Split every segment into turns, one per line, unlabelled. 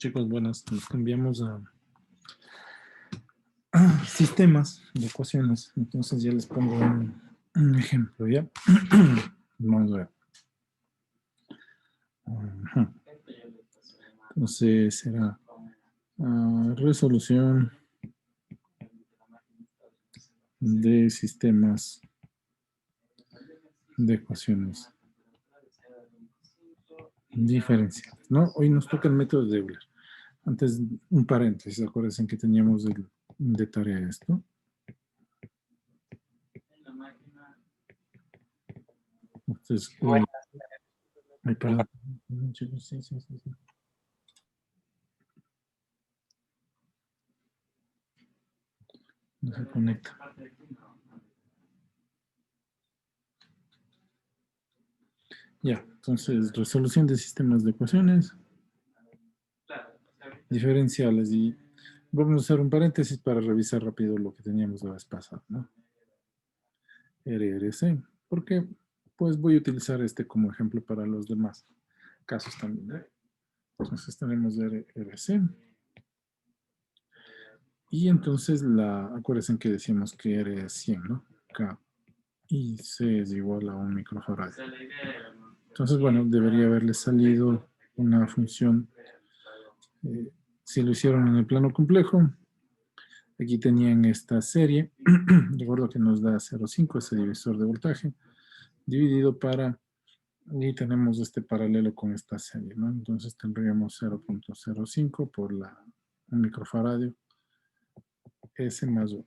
Chicos, buenas. Nos cambiamos a sistemas de ecuaciones. Entonces ya les pongo un ejemplo, ¿ya? Vamos a ver. Ajá. Entonces será resolución de sistemas de ecuaciones diferenciales, ¿no? Hoy nos toca el método de Euler. Antes, un paréntesis, acuérdense que teníamos de tarea esto. Entonces, ay, perdón. Chicos, sí. No se conecta. Ya, entonces, resolución de sistemas de ecuaciones diferenciales. Y vamos a hacer un paréntesis para revisar rápido lo que teníamos la vez pasada, ¿no? RRC, porque pues voy a utilizar este como ejemplo para los demás casos también, ¿no? Entonces tenemos RRC. Y entonces acuérdense que decíamos que R es 100, ¿no? K y C es igual a 1 microfarad. Entonces, bueno, debería haberle salido una función, si lo hicieron en el plano complejo. Aquí tenían esta serie, recuerdo que nos da 0,5, ese divisor de voltaje, dividido y tenemos este paralelo con esta serie, ¿no? Entonces tendríamos 0,05 por un microfaradio, S más 1.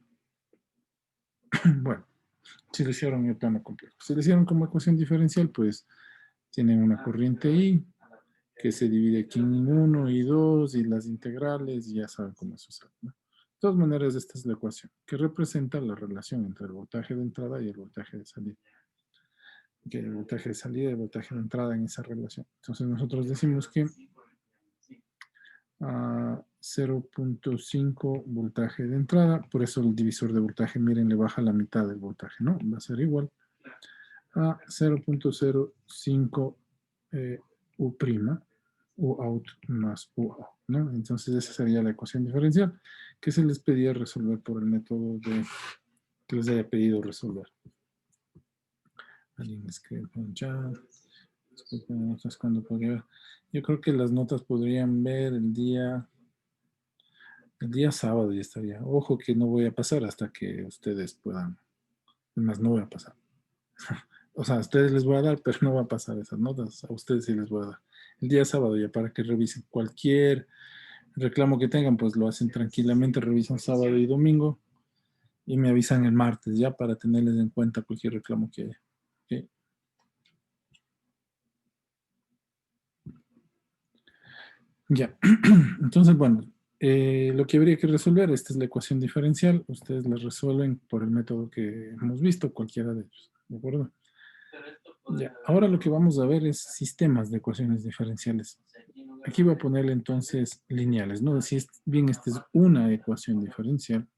Bueno, si lo hicieron en el plano complejo. Si lo hicieron como ecuación diferencial, pues tienen una corriente I, que se divide aquí en 1 y 2, y las integrales, y ya saben cómo se usa, ¿no? De todas maneras, esta es la ecuación, que representa la relación entre el voltaje de entrada y el voltaje de salida. Que el voltaje de salida y el voltaje de entrada en esa relación. Entonces nosotros decimos que 0,5 voltaje de entrada, por eso el divisor de voltaje, miren, le baja la mitad del voltaje, ¿no? Va a ser igual a 0,05 U', U out más U out, ¿no? Entonces esa sería la ecuación diferencial que se les pedía resolver por el método que les haya pedido resolver. Alguien escribe en el chat. Disculpen, notas cuando podría. Yo creo que las notas podrían ver el día sábado ya estaría. Ojo que no voy a pasar hasta que ustedes puedan. Además, no voy a pasar. O sea, a ustedes les voy a dar, pero no va a pasar esas notas. A ustedes sí les voy a dar. El día sábado ya para que revisen cualquier reclamo que tengan, pues lo hacen tranquilamente, revisan sábado y domingo y me avisan el martes ya para tenerles en cuenta cualquier reclamo que haya. ¿Okay? Ya. Entonces, bueno, lo que habría que resolver, esta es la ecuación diferencial, ustedes la resuelven por el método que hemos visto, cualquiera de ellos, ¿de acuerdo? Ya, ahora lo que vamos a ver es sistemas de ecuaciones diferenciales. Aquí voy a ponerle entonces lineales, ¿no? Si bien esta es una ecuación diferencial,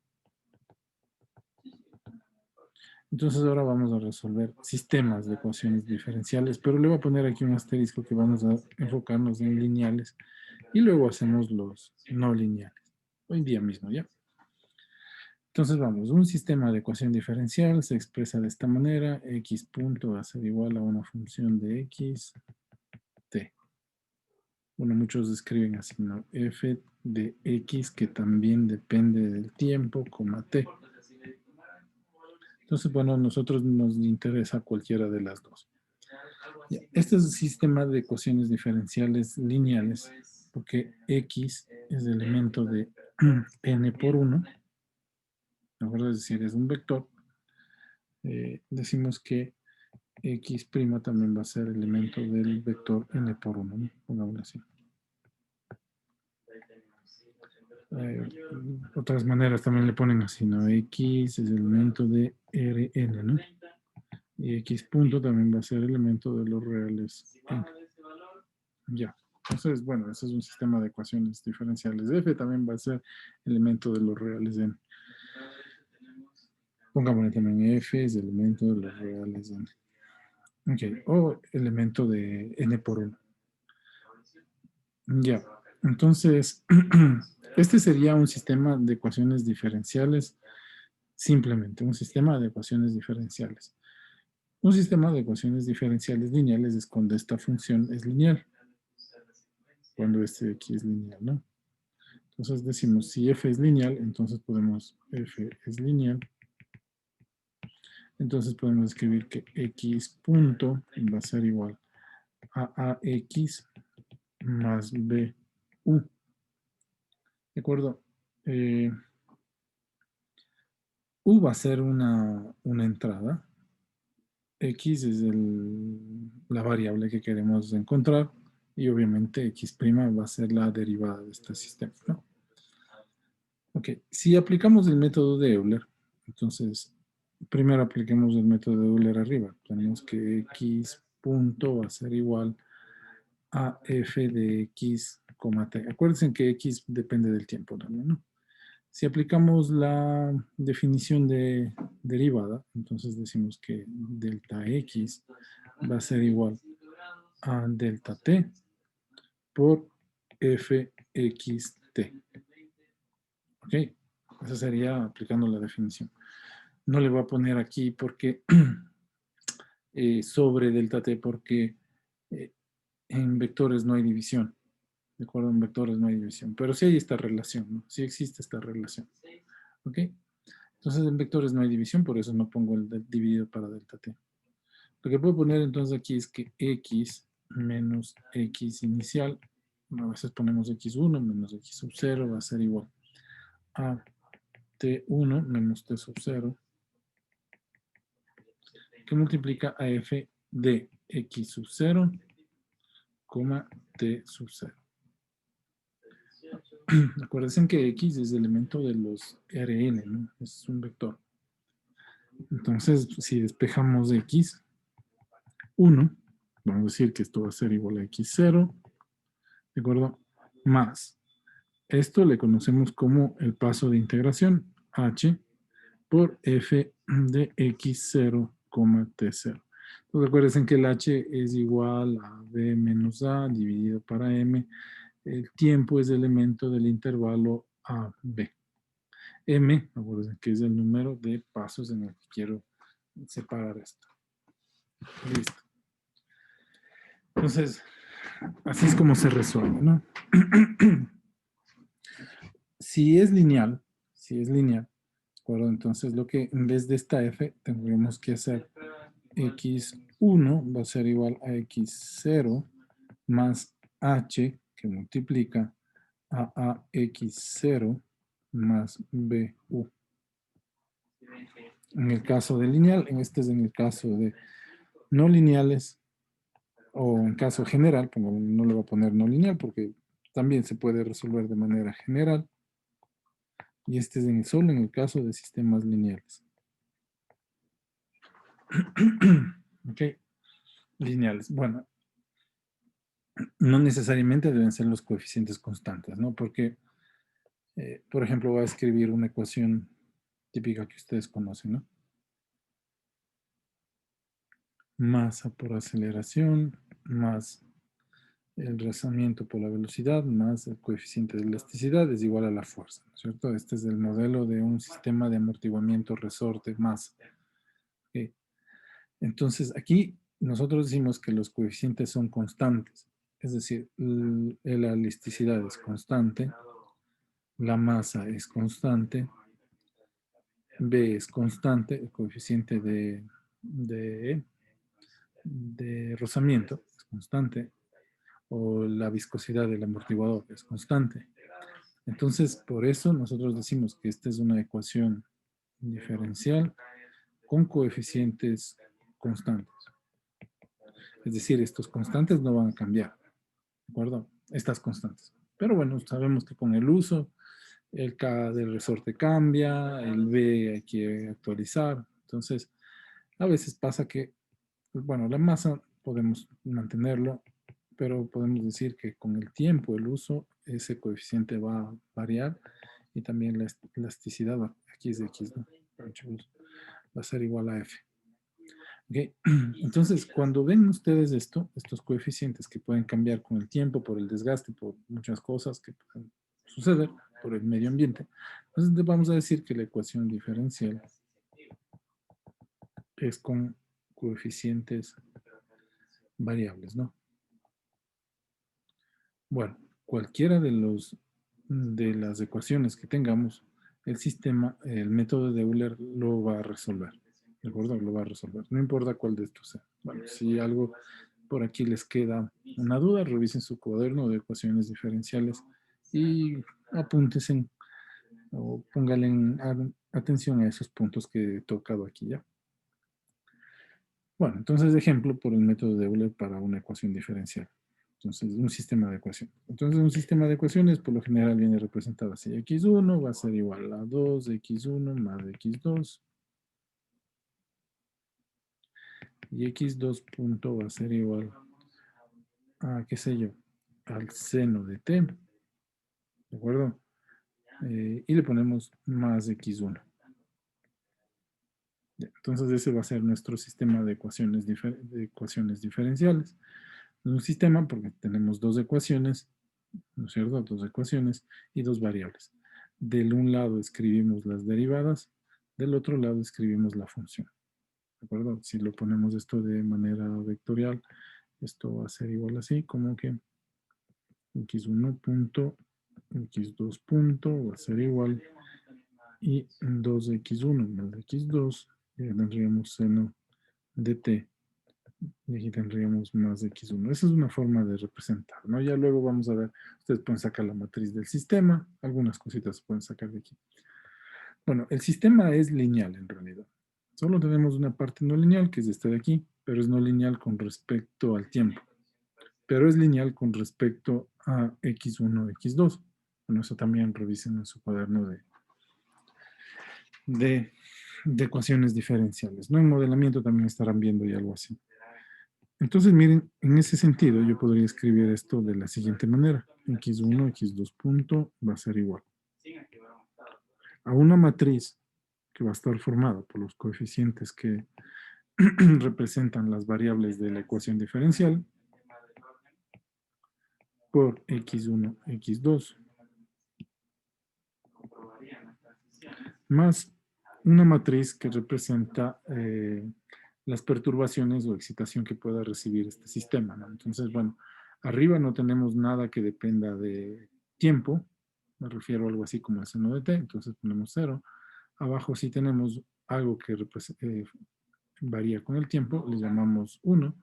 entonces ahora vamos a resolver sistemas de ecuaciones diferenciales, pero le voy a poner aquí un asterisco que vamos a enfocarnos en lineales y luego hacemos los no lineales. Hoy día mismo, ¿ya? Entonces vamos, un sistema de ecuación diferencial se expresa de esta manera, x punto va a ser igual a una función de x, t. Bueno, muchos escriben así, ¿no? F de x que también depende del tiempo, coma t. Entonces, bueno, a nosotros nos interesa cualquiera de las dos. Ya, este es el sistema de ecuaciones diferenciales lineales, porque x es el elemento de n por 1, ¿de acuerdo? Es decir, es un vector. Decimos que x' también va a ser elemento del vector n por 1, ¿no? Pongámoslo así. Otras maneras también le ponen así, ¿no? X es elemento de Rn, ¿no? Y x punto también va a ser elemento de los reales n. Ya. Entonces, bueno, ese es un sistema de ecuaciones diferenciales. F también va a ser elemento de los reales n. Pongámosle también F es elemento de los reales n. Ok, o elemento de n por 1. Ya. Entonces, este sería un sistema de ecuaciones diferenciales, simplemente un sistema de ecuaciones diferenciales. Un sistema de ecuaciones diferenciales lineales es cuando esta función es lineal, cuando este aquí es lineal, ¿no? Entonces decimos, si f es lineal, entonces podemos, f es lineal, entonces podemos escribir que x punto va a ser igual a ax más bu. ¿De acuerdo? U va a ser una entrada. X es la variable que queremos encontrar y obviamente x' va a ser la derivada de este sistema, ¿no? Ok, si aplicamos el método de Euler, entonces primero apliquemos el método de Euler arriba. Tenemos que x punto va a ser igual a f de x, t. Acuérdense que x depende del tiempo también, ¿no? Si aplicamos la definición de derivada, entonces decimos que delta x va a ser igual a delta t por fxt. ¿Ok? Eso sería aplicando la definición. No le voy a poner aquí porque sobre delta t porque eh, en vectores no hay división. ¿De acuerdo? En vectores no hay división. Pero sí hay esta relación, ¿no? Sí existe esta relación. ¿Ok? Entonces en vectores no hay división, por eso no pongo el dividido para delta t. Lo que puedo poner entonces aquí es que x menos x inicial, a veces ponemos x1 menos x sub 0 va a ser igual a t1 menos t sub 0, que multiplica a f de x sub 0, t sub 0. Acuérdense que x es elemento de los Rn, ¿no? Es un vector. Entonces, si despejamos x, 1, vamos a decir que esto va a ser igual a x0, ¿de acuerdo? Más. Esto le conocemos como el paso de integración, h por f de x0, t0. Entonces recuerden que el h es igual a b menos a dividido para m. El tiempo es elemento del intervalo a b. M, acuérdense que es el número de pasos en el que quiero separar esto. Listo. Entonces, así es como se resuelve, ¿no? Si es lineal, ¿de acuerdo? Entonces lo que en vez de esta f tendríamos que hacer x1 va a ser igual a x0 más h que multiplica a x0 más bu. En el caso de lineal, este es en el caso de no lineales, o en caso general, como no le voy a poner no lineal porque también se puede resolver de manera general, y este es solo en el caso de sistemas lineales. Ok, lineales. Bueno, no necesariamente deben ser los coeficientes constantes, ¿no? Porque, por ejemplo, voy a escribir una ecuación típica que ustedes conocen, ¿no? Masa por aceleración más el rozamiento por la velocidad más el coeficiente de elasticidad es igual a la fuerza, ¿no es cierto? Este es el modelo de un sistema de amortiguamiento resorte masa. ¿Okay? Entonces, aquí nosotros decimos que los coeficientes son constantes, es decir, la elasticidad es constante, la masa es constante, B es constante, el coeficiente de rozamiento es constante, o la viscosidad del amortiguador es constante. Entonces, por eso nosotros decimos que esta es una ecuación diferencial con coeficientes constantes. Es decir, estos constantes no van a cambiar, ¿de acuerdo? Estas constantes. Pero bueno, sabemos que con el uso, el K del resorte cambia, el B hay que actualizar. Entonces, a veces pasa que, bueno, la masa podemos mantenerlo, pero podemos decir que con el tiempo, el uso, ese coeficiente va a variar y también la elasticidad, aquí es de X, ¿no? Va a ser igual a F. ¿Ok? Entonces, cuando ven ustedes esto, estos coeficientes que pueden cambiar con el tiempo, por el desgaste, por muchas cosas que pueden suceder, por el medio ambiente, entonces vamos a decir que la ecuación diferencial es con coeficientes variables, ¿no? Bueno, cualquiera de las ecuaciones que tengamos, el sistema, el método de Euler lo va a resolver. ¿De acuerdo? Lo va a resolver. No importa cuál de estos sea. Bueno, si algo por aquí les queda una duda, revisen su cuaderno de ecuaciones diferenciales y apúntense o pónganle atención a esos puntos que he tocado aquí ya. Bueno, entonces ejemplo por el método de Euler para una ecuación diferencial. Entonces, un sistema de ecuaciones. Entonces, un sistema de ecuaciones por lo general viene representado así. X1 va a ser igual a 2x1 más x2. Y x2 punto va a ser igual a, qué sé yo, al seno de t. ¿De acuerdo? Y le ponemos más x1. Entonces, ese va a ser nuestro sistema de ecuaciones diferenciales. Un sistema porque tenemos dos ecuaciones, ¿no es cierto? Dos ecuaciones y dos variables. Del un lado escribimos las derivadas, del otro lado escribimos la función. ¿De acuerdo? Si lo ponemos esto de manera vectorial, esto va a ser igual así, como que x1 punto, x2 punto va a ser igual y 2x1 más x2, y tendríamos seno de t. Y aquí tendríamos más x1. Esa es una forma de representar, ¿no? Ya luego vamos a ver, ustedes pueden sacar la matriz del sistema, algunas cositas pueden sacar de aquí. Bueno, el sistema es lineal en realidad. Solo tenemos una parte no lineal, que es esta de aquí, pero es no lineal con respecto al tiempo. Pero es lineal con respecto a x1, x2. Bueno, eso también revisen en su cuaderno de, de ecuaciones diferenciales, ¿no? En modelamiento también estarán viendo y algo así. Entonces, miren, en ese sentido yo podría escribir esto de la siguiente manera. x1, x2 punto va a ser igual a una matriz que va a estar formada por los coeficientes que representan las variables de la ecuación diferencial por x1, x2, más una matriz que representa las perturbaciones o excitación que pueda recibir este sistema, ¿no? Entonces, bueno, arriba no tenemos nada que dependa de tiempo, me refiero a algo así como el seno de t, entonces ponemos 0. Abajo sí tenemos algo que varía con el tiempo, le llamamos 1,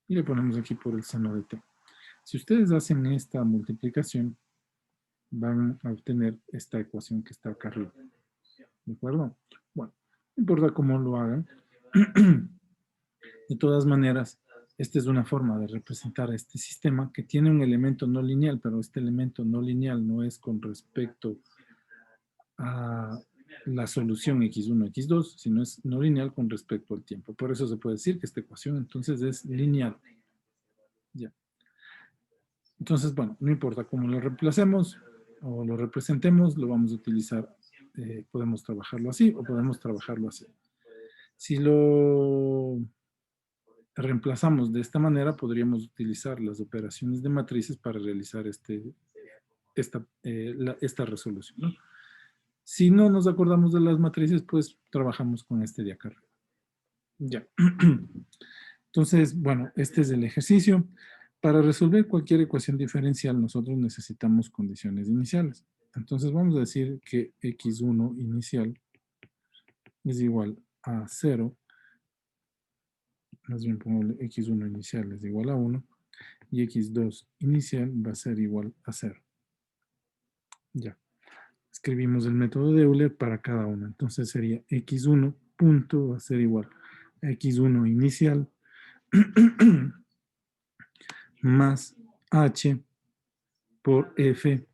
y le ponemos aquí por el seno de t. Si ustedes hacen esta multiplicación, van a obtener esta ecuación que está acá arriba. ¿De acuerdo? Bueno, no importa cómo lo hagan. De todas maneras, esta es una forma de representar este sistema que tiene un elemento no lineal, pero este elemento no lineal no es con respecto a la solución x1, x2, sino es no lineal con respecto al tiempo. Por eso se puede decir que esta ecuación entonces es lineal. Ya. Entonces, bueno, no importa cómo lo reemplacemos o lo representemos, lo vamos a utilizar. Podemos trabajarlo así o podemos trabajarlo así. Si lo reemplazamos de esta manera, podríamos utilizar las operaciones de matrices para realizar esta resolución, ¿no? Si no nos acordamos de las matrices, pues trabajamos con este de acá. Ya. Entonces, bueno, este es el ejercicio. Para resolver cualquier ecuación diferencial, nosotros necesitamos condiciones iniciales. Entonces, vamos a decir que x1 inicial es igual a 0. Más bien pongo x1 inicial es igual a 1. Y x2 inicial va a ser igual a 0. Ya. Escribimos el método de Euler para cada una. Entonces sería x1 punto va a ser igual a x1 inicial más h por f,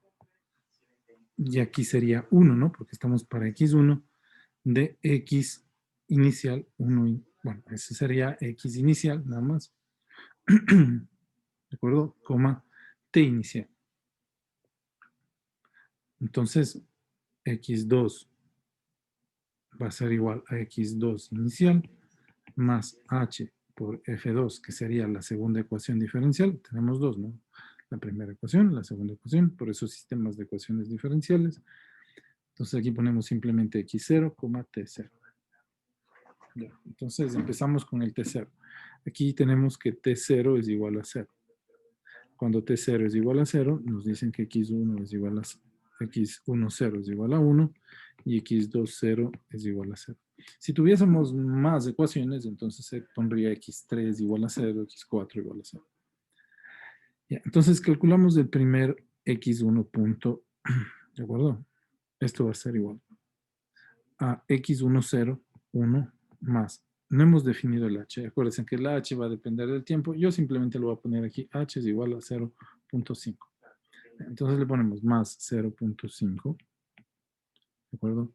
y aquí sería 1, ¿no? Porque estamos para x1 de x inicial 1, bueno, ese sería x inicial nada más, ¿de acuerdo? Coma t inicial. Entonces, x2 va a ser igual a x2 inicial más h por f2, que sería la segunda ecuación diferencial. Tenemos dos, ¿no? La primera ecuación, la segunda ecuación, por eso sistemas de ecuaciones diferenciales. Entonces aquí ponemos simplemente x0, t0. Ya, entonces empezamos con el t0. Aquí tenemos que t0 es igual a 0. Cuando t0 es igual a 0, nos dicen que x1 es igual a x1, 0 es igual a 1 y x2, 0 es igual a 0. Si tuviésemos más ecuaciones, entonces se pondría x3 igual a 0, x4 igual a 0. Ya, entonces calculamos el primer x1 punto, ¿de acuerdo? Esto va a ser igual a x1, 0, 1 más. No hemos definido el h. Acuérdense que el h va a depender del tiempo. Yo simplemente lo voy a poner aquí. H es igual a 0.5. Entonces le ponemos más 0.5. ¿De acuerdo?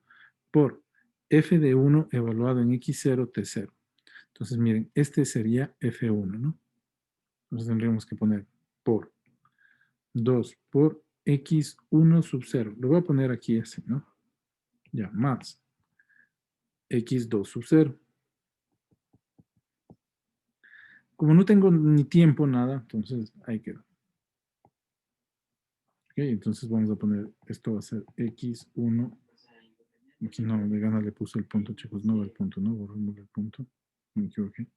Por f de 1 evaluado en x0, t0. Entonces miren, este sería f1, ¿no? Entonces tendríamos que poner por 2 por x1 sub 0. Lo voy a poner aquí así, ¿no? Ya, más x2 sub 0. Como no tengo ni tiempo, nada, entonces ahí queda. Ok, entonces vamos a poner, esto va a ser x1. Aquí no, de gana le puse el punto, chicos, no el punto, ¿no? Borramos el punto. Me equivoqué.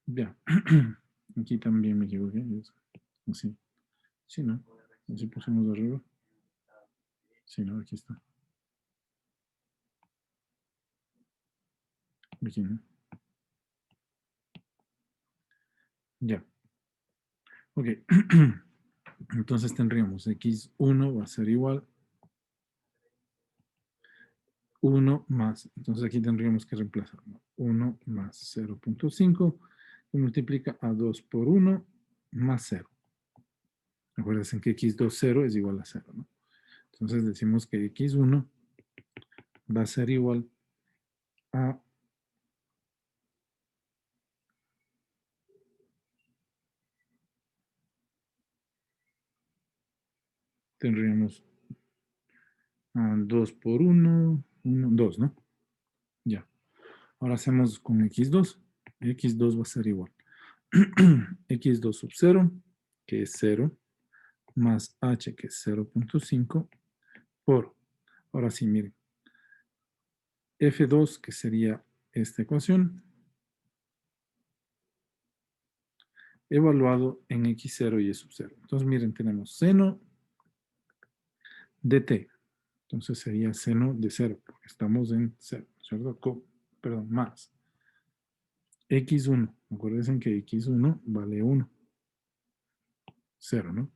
Ya. Aquí también me equivoqué. Así. Sí, ¿no? Así pusimos arriba. Sí, ¿no? Aquí está. Aquí, ¿no? Ya. Ok. Entonces tendríamos x1 va a ser igual 1 más. Entonces aquí tendríamos que reemplazar, ¿no? 1 más 0.5 que multiplica a 2 por 1 más 0. Acuérdense que x2, 0 es igual a 0, ¿no? Entonces decimos que x1 va a ser igual a tendríamos 2 por 1, 1, 2, ¿no? Ya. Ahora hacemos con x2. x2 va a ser igual. x2 sub 0, que es 0, más h, que es 0.5, por, ahora sí, miren, f2, que sería esta ecuación, evaluado en x0 y e sub 0. Entonces, miren, tenemos seno de t. Entonces sería seno de 0, porque estamos en 0, ¿cierto? Perdón, más x1. Acuérdense que x1 vale 1. 0, ¿no?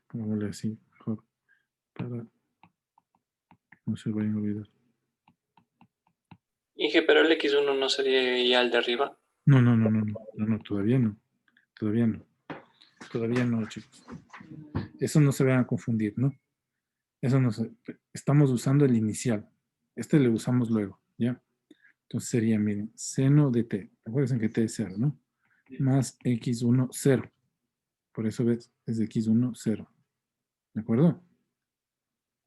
Pongámosle así, mejor, para no se vayan a olvidar.
Inge, pero el X1 no sería ya el de arriba.
No, todavía no. Todavía no. Todavía no, chicos. Eso no se vayan a confundir, ¿no? Eso no se... Estamos usando el inicial. Este le usamos luego, ¿ya? Entonces sería, miren, seno de t. Acuérdense que t es 0, ¿no? Más x1, 0. Por eso ves, es de x1, 0. ¿De acuerdo?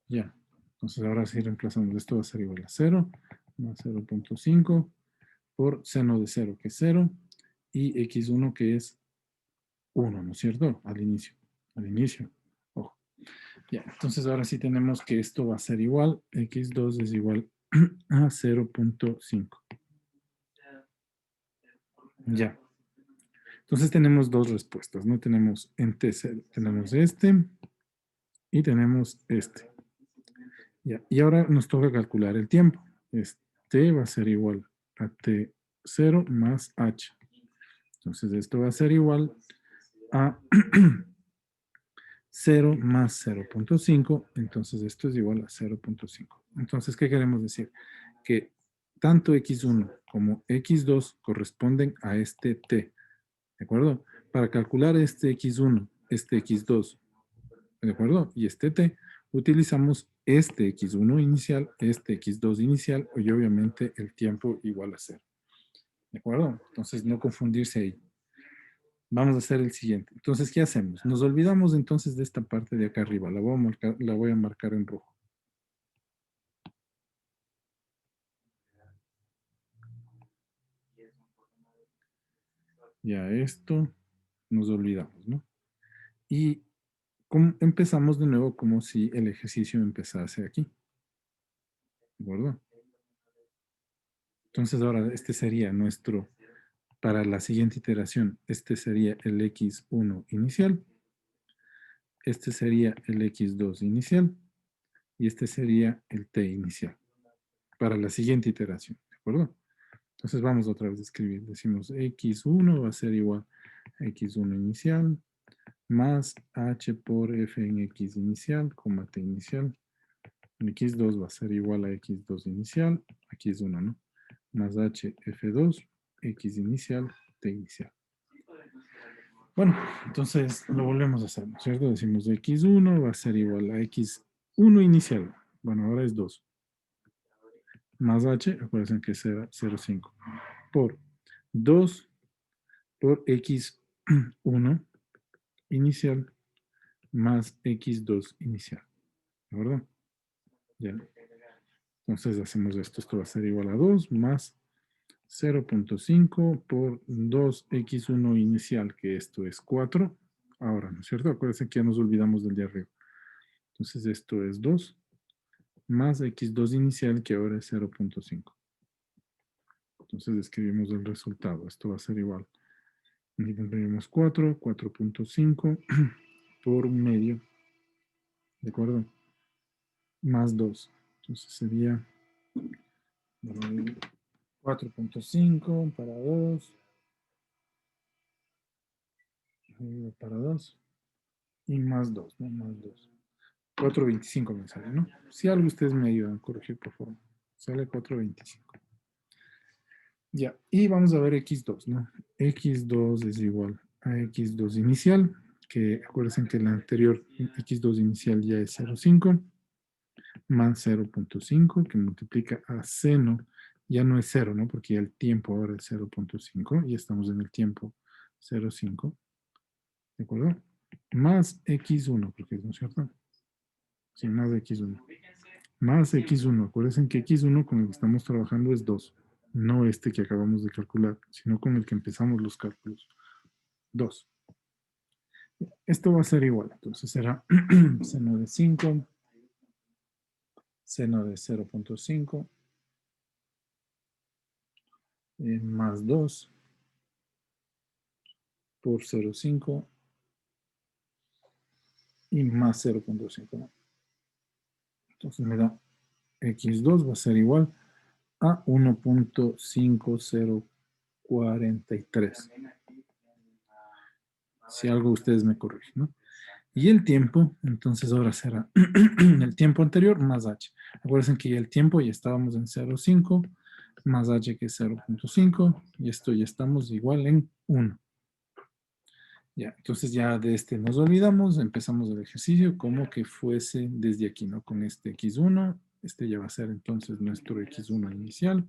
Ya. Entonces ahora sí reemplazamos. Esto va a ser igual a 0, más 0.5 por seno de 0, que es 0, y x1, que es 1, ¿no es cierto? Al inicio. Al inicio. Ojo. Ya, entonces ahora sí tenemos que esto va a ser igual. x2 es igual a 0.5. Ya. Entonces tenemos dos respuestas, ¿no? Tenemos en T0, tenemos este y tenemos este. Ya. Y ahora nos toca calcular el tiempo. T va a ser igual a T0 más H. Entonces esto va a ser igual a 0 más 0.5, entonces esto es igual a 0.5. Entonces, ¿qué queremos decir? Que tanto x1 como x2 corresponden a este t, ¿de acuerdo? Para calcular este x1, este x2, ¿de acuerdo? Y este t, utilizamos este x1 inicial, este x2 inicial y obviamente el tiempo igual a 0, ¿de acuerdo? Entonces, no confundirse ahí. Vamos a hacer el siguiente. Entonces, ¿qué hacemos? Nos olvidamos entonces de esta parte de acá arriba. La voy a marcar en rojo. Ya esto nos olvidamos, ¿no? Y empezamos de nuevo como si el ejercicio empezase aquí. ¿De acuerdo? Entonces ahora este sería nuestro, para la siguiente iteración, este sería el x1 inicial, este sería el x2 inicial y este sería el t inicial para la siguiente iteración. ¿De acuerdo? Entonces vamos otra vez a escribir. Decimos x1 va a ser igual a x1 inicial más h por f en x inicial, coma t inicial. X2 va a ser igual a x2 inicial, aquí es 1, ¿no? Más h f2, x inicial, t inicial. Bueno, entonces lo volvemos a hacer, ¿no es cierto? Decimos x1 va a ser igual a x1 inicial. Bueno, ahora es 2. Más h, acuérdense que será 0,5. Por 2 por x1 inicial más x2 inicial. ¿De acuerdo? Ya. Entonces hacemos esto. Esto va a ser igual a 2 más 0.5 por 2x1 inicial, que esto es 4. Ahora, ¿no es cierto? Acuérdense que ya nos olvidamos del de arriba. Entonces esto es 2 más x2 inicial, que ahora es 0.5. Entonces escribimos el resultado. Esto va a ser igual. Aquí tendríamos 4, 4.5 por medio. ¿De acuerdo? Más 2. Entonces sería 4.5 para 2. Para 2. Y más 2, ¿no? Más 2. 4.25 me sale, ¿no? Si algo ustedes me ayudan a corregir, por favor. Sale 4.25. Ya, y vamos a ver x2, ¿no? x2 es igual a x2 inicial, que acuérdense que la anterior x2 inicial ya es 0.5, más 0.5, que multiplica a seno, ya no es 0, ¿no? Porque ya el tiempo ahora es 0.5, y estamos en el tiempo 0.5, ¿de acuerdo? Más x1, porque es, ¿no es cierto? Sí, más x1. Más x1. Acuérdense que x1 con el que estamos trabajando es 2. No este que acabamos de calcular, sino con el que empezamos los cálculos. 2. Esto va a ser igual. Entonces será seno de 5, seno de 0.5, más 2 por 0.5 y más 0.5. Entonces me da x2 va a ser igual a 1.5043. Si algo ustedes me corrigen, ¿no? Y el tiempo, entonces ahora será el tiempo anterior más h. Acuérdense que ya el tiempo ya estábamos en 0.5 más h que es 0.5 y esto ya estamos igual en 1. Ya, entonces ya de este nos olvidamos, empezamos el ejercicio como que fuese desde aquí, ¿no? Con este x1, este ya va a ser entonces nuestro x1 inicial,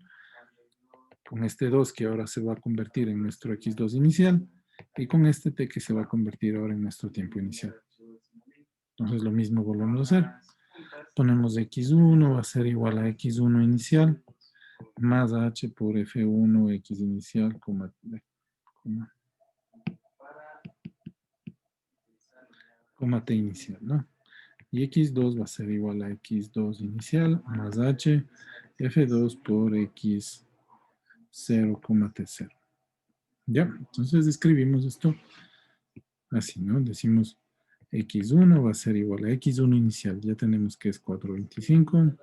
con este 2 que ahora se va a convertir en nuestro x2 inicial, y con este t que se va a convertir ahora en nuestro tiempo inicial. Entonces lo mismo volvemos a hacer. Ponemos x1 va a ser igual a x1 inicial más h por f1 x inicial, t inicial, ¿no? Y x2 va a ser igual a x2 inicial más h f2 por x 0, t0. Ya, entonces escribimos esto así, ¿no? Decimos x1 va a ser igual a x1 inicial. Ya tenemos que es 425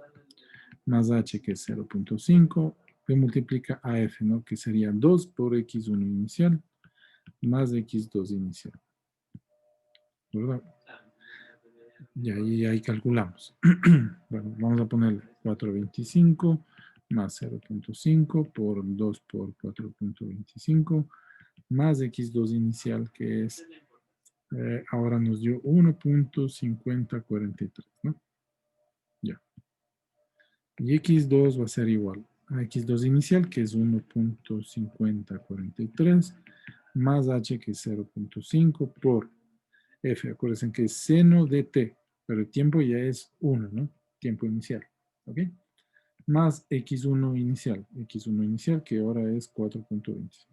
más h que es 0.5, que multiplica a f, ¿no? Que sería 2 por x1 inicial más x2 inicial. ¿Verdad? Y ahí calculamos. Bueno, vamos a ponerle 425 más 0.5 por 2 por 4.25 más x2 inicial, que es, ahora nos dio 1.5043, ¿no? Ya. Y x2 va a ser igual a x2 inicial, que es 1.5043, más h, que es 0.5, por f. Acuérdense que es seno de t, pero el tiempo ya es 1, ¿no? Tiempo inicial, ¿ok? Más x1 inicial, que ahora es 4.25.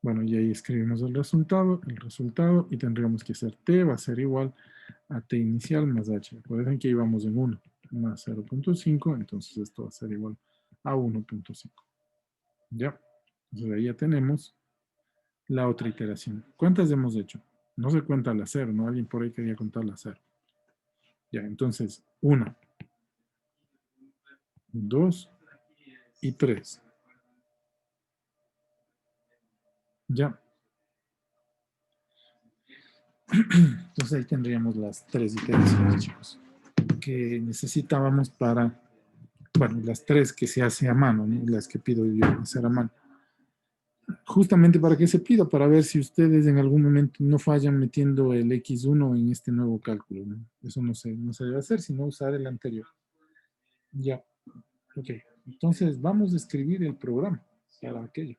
Bueno, y ahí escribimos el resultado, y tendríamos que hacer t va a ser igual a t inicial más h. Recuerden que íbamos en 1 más 0.5, entonces esto va a ser igual a 1.5. ¿Ya? Entonces ahí ya tenemos la otra iteración. ¿Cuántas hemos hecho? No se cuenta al hacer, ¿no? Alguien por ahí quería contar al hacer. Ya, entonces, 1, 2 y 3. Ya. Entonces ahí tendríamos las 3 iteraciones, chicos, que necesitábamos para, bueno, las 3 que se hace a mano, ¿no? Las que pido yo hacer a mano. Justamente para que se pida, para ver si ustedes en algún momento no fallan metiendo el X1 en este nuevo cálculo, ¿no? Eso no se debe hacer, sino usar el anterior. Ya, ok. Entonces vamos a escribir el programa para aquello.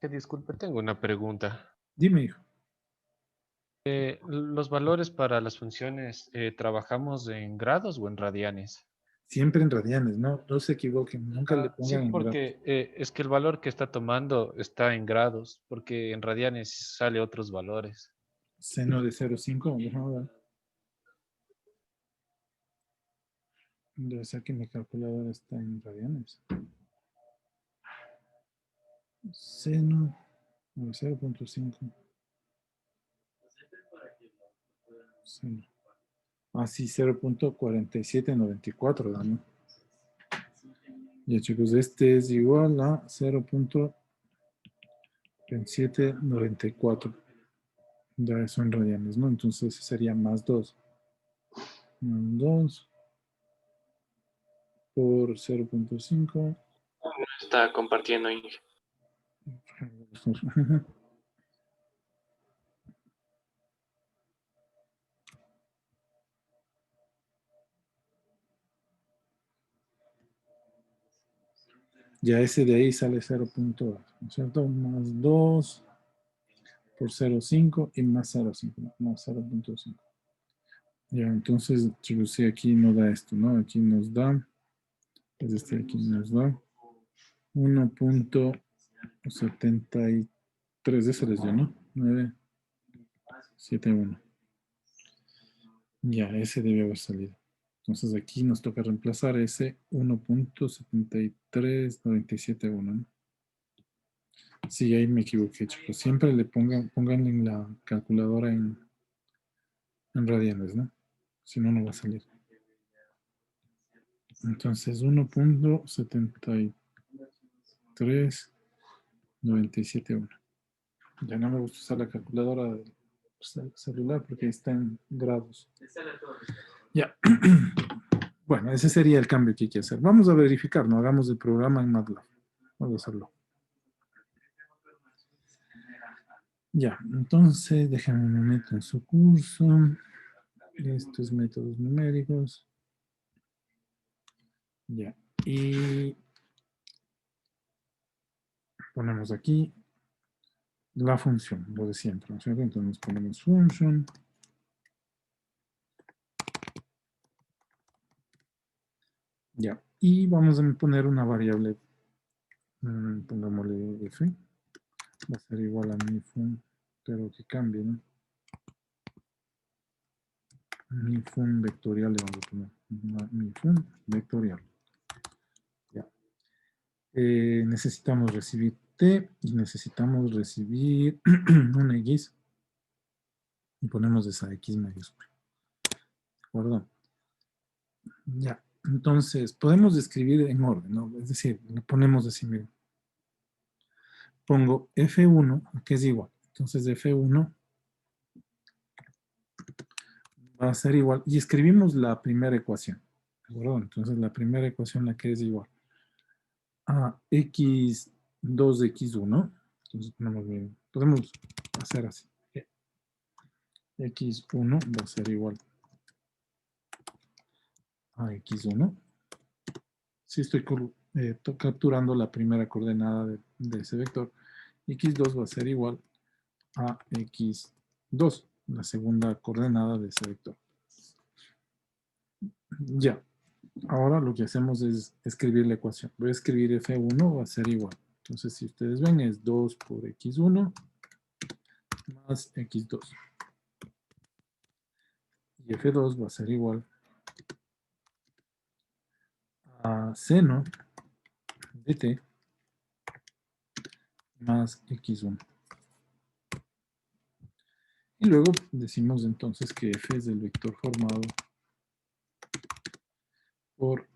Disculpe, tengo una pregunta.
Dime, hijo.
¿Los valores para las funciones trabajamos en grados o en radianes?
Siempre en radianes, ¿no? No se equivoquen, nunca le
Sí,
pongan en grados.
porque es que el valor que está tomando está en grados, porque en radianes sale otros valores.
Seno de 0,5, déjame ver. Debe ser que mi calculadora está en radianes. Seno de 0.5. Seno. Así 0.4794, ¿no? Ya chicos, este es igual a 0.2794. Ya eso en radianes, ¿no? Entonces sería más 2. Más 2 por 0.5.
Está compartiendo, Inge.
Ya ese de ahí sale 0.2, ¿no es cierto? Más 2 por 0.5 y más 0.5, más 0.5. Ya, entonces, chicos, sí, aquí no da esto, ¿no? Aquí nos da, es este aquí nos da 1.73, ese les dio, ¿no? 971. Ya, ese debe haber salido. Entonces aquí nos toca reemplazar ese 1.73971, ¿no? Sí, ahí me equivoqué, chicos. Siempre le pongan en la calculadora en radianes, ¿no? Si no, no va a salir. Entonces 1.73971. Ya no me gusta usar la calculadora del celular porque está en grados. Ya. Bueno, ese sería el cambio que hay que hacer. Vamos a verificar, no hagamos el programa en MATLAB. Vamos a hacerlo. Ya, entonces déjenme me meto en su curso. Estos métodos numéricos. Ya, y ponemos aquí la función, lo de siempre, ¿no es cierto? Entonces ponemos function. Ya, y vamos a poner una variable, pongámosle f, va a ser igual a mi fun, pero que cambie, ¿no? Mi fun vectorial le vamos a poner, mi fun vectorial. Ya. Necesitamos recibir t y necesitamos recibir una x y ponemos esa x mayúscula. ¿De acuerdo? Ya, entonces podemos escribir en orden, ¿no? Es decir, le ponemos así, miren. Pongo F1, que es igual. Entonces F1 va a ser igual. Y escribimos la primera ecuación. ¿De acuerdo? Entonces la primera ecuación, la que es igual a x2x1. Entonces podemos hacer así. X1 va a ser igual a x1. Si estoy capturando la primera coordenada de ese vector. X2 va a ser igual a x2. 2, la segunda coordenada de ese vector. Ya. Ahora lo que hacemos es escribir la ecuación. Voy a escribir F1 va a ser igual. Entonces, si ustedes ven, es 2 por X1 más X2. Y F2 va a ser igual a seno de T más X1. Y luego decimos entonces que F es el vector formado por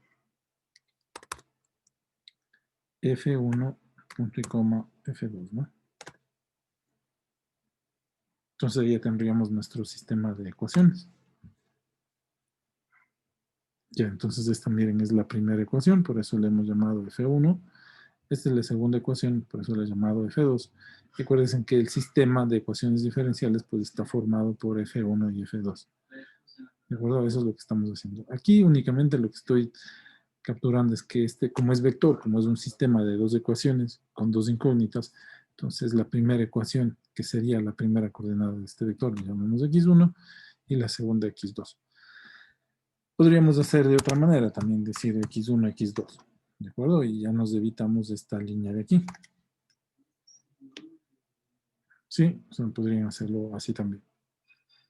F1, punto y coma, F2, ¿no? Entonces ya tendríamos nuestro sistema de ecuaciones. Ya, entonces esta, miren, es la primera ecuación, por eso le hemos llamado F1. Esta es la segunda ecuación, por eso le he llamado F2. Recuerden que el sistema de ecuaciones diferenciales pues está formado por F1 y F2. ¿De acuerdo? Eso es lo que estamos haciendo. Aquí únicamente lo que estoy capturando es que como es vector, como es un sistema de dos ecuaciones con dos incógnitas, entonces la primera ecuación, que sería la primera coordenada de este vector, le llamamos X1 y la segunda X2. Podríamos hacer de otra manera también, decir X1, X2. ¿De acuerdo? Y ya nos evitamos esta línea de aquí. Sí, o sea, podrían hacerlo así también.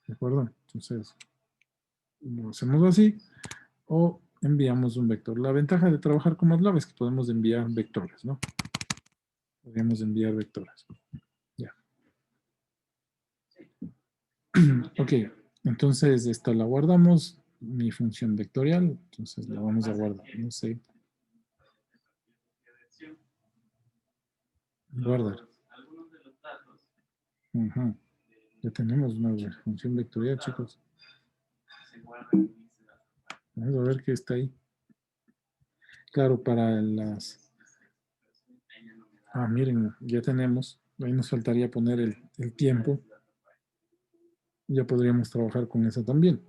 ¿De acuerdo? Entonces, lo hacemos así o enviamos un vector. La ventaja de trabajar con MATLAB es que podemos enviar vectores, ¿no? Podríamos enviar vectores. Ya. Ok, entonces esta la guardamos, mi función vectorial, entonces la vamos a guardar, no sé. Guardar. Ajá. Ya tenemos una función vectorial, chicos. Vamos a ver qué está ahí. Claro, para las... Ah, miren, ya tenemos. Ahí nos faltaría poner el tiempo. Ya podríamos trabajar con eso también.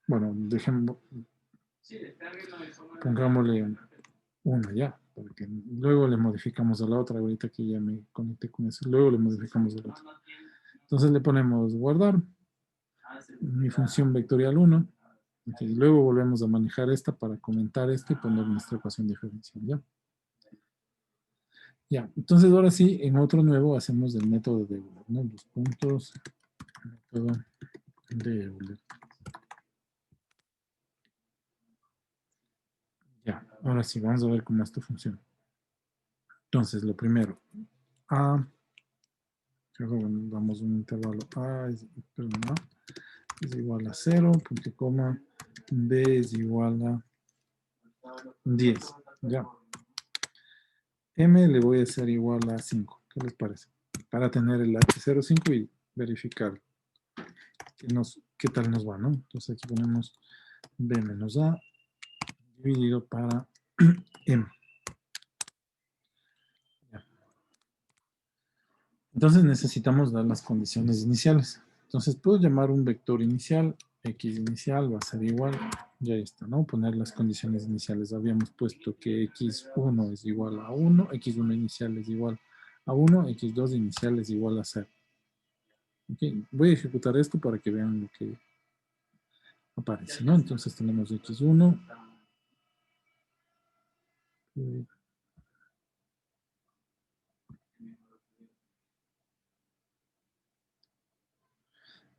Bueno, dejemos... Pongámosle una ya, porque luego le modificamos a la otra. Ahorita que ya me conecté con eso, luego le modificamos a la otra. Entonces le ponemos guardar. Mi función vectorial 1. Okay, luego volvemos a manejar esta para comentar esto y poner nuestra ecuación diferencial, ¿ya? Ya, entonces ahora sí, en otro nuevo hacemos el método de Euler, ¿no? Los puntos, método de Euler. Ya, ahora sí, vamos a ver cómo esto funciona. Entonces, lo primero, A, damos un intervalo A, perdón, A es igual a 0, punto coma, B es igual a 10, ya. M le voy a hacer igual a 5, ¿qué les parece? Para tener el H05 y verificar qué tal nos va, ¿no? Entonces aquí ponemos B menos A dividido para M. Ya. Entonces necesitamos dar las condiciones iniciales. Entonces puedo llamar un vector inicial, X inicial va a ser igual, ya está, ¿no? Poner las condiciones iniciales. Habíamos puesto que X1 es igual a 1, X1 inicial es igual a 1, X2 inicial es igual a 0. Okay. Voy a ejecutar esto para que vean lo que aparece, ¿no? Entonces tenemos X1.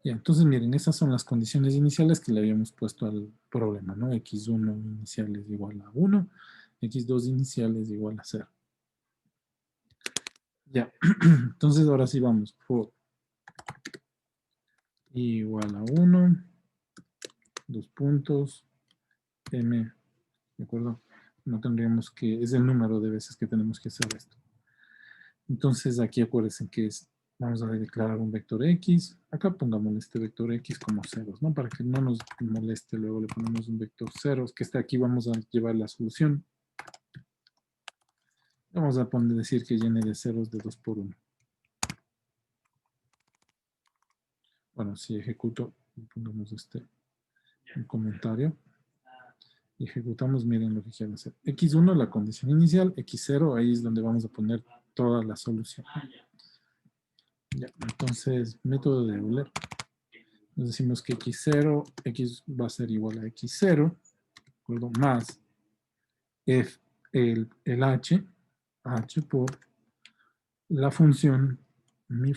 Ya, entonces miren, esas son las condiciones iniciales que le habíamos puesto al problema, ¿no? X1 inicial es igual a 1, X2 inicial es igual a 0. Ya, entonces ahora sí vamos. For igual a 1, dos puntos, M, ¿de acuerdo? No tendríamos que, es el número de veces que tenemos que hacer esto. Entonces aquí acuérdense que vamos a declarar un vector X. Acá pongamos este vector X como ceros, ¿no? Para que no nos moleste, luego le ponemos un vector ceros, que está aquí, vamos a llevar la solución. Vamos a decir que llene de ceros de 2 por 1. Bueno, si ejecuto, pongamos un comentario. Y ejecutamos, miren lo que quiero hacer. X1, la condición inicial. X0, ahí es donde vamos a poner toda la solución. Ya, entonces, método de Euler. Nos decimos que X0, X va a ser igual a X0, ¿de acuerdo? Más F, el H por la función mi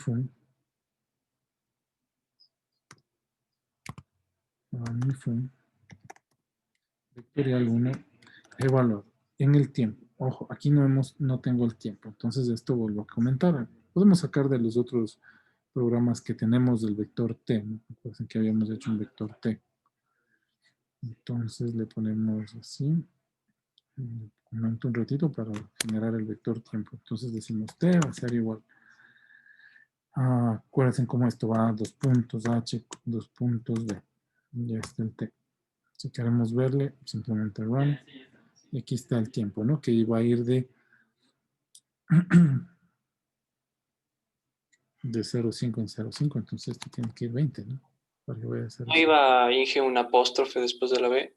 vectorial 1 evaluado en el tiempo. Ojo, aquí no tengo el tiempo, entonces esto vuelvo a comentar. Podemos sacar de los otros programas que tenemos del vector t, ¿no? Recuerden que habíamos hecho un vector t. Entonces le ponemos así. Comento un ratito para generar el vector tiempo. Entonces decimos t va a ser igual. Acuérdense cómo esto va, 2 puntos h, 2 puntos b. Ya está el t. Si queremos verle, simplemente run. Y aquí está el tiempo, ¿no? Que iba a ir de 0,5 en 0,5. Entonces esto tiene que ir 20, ¿no? Porque voy a hacer
¿No
así.
iba Inge un apóstrofe después de la B?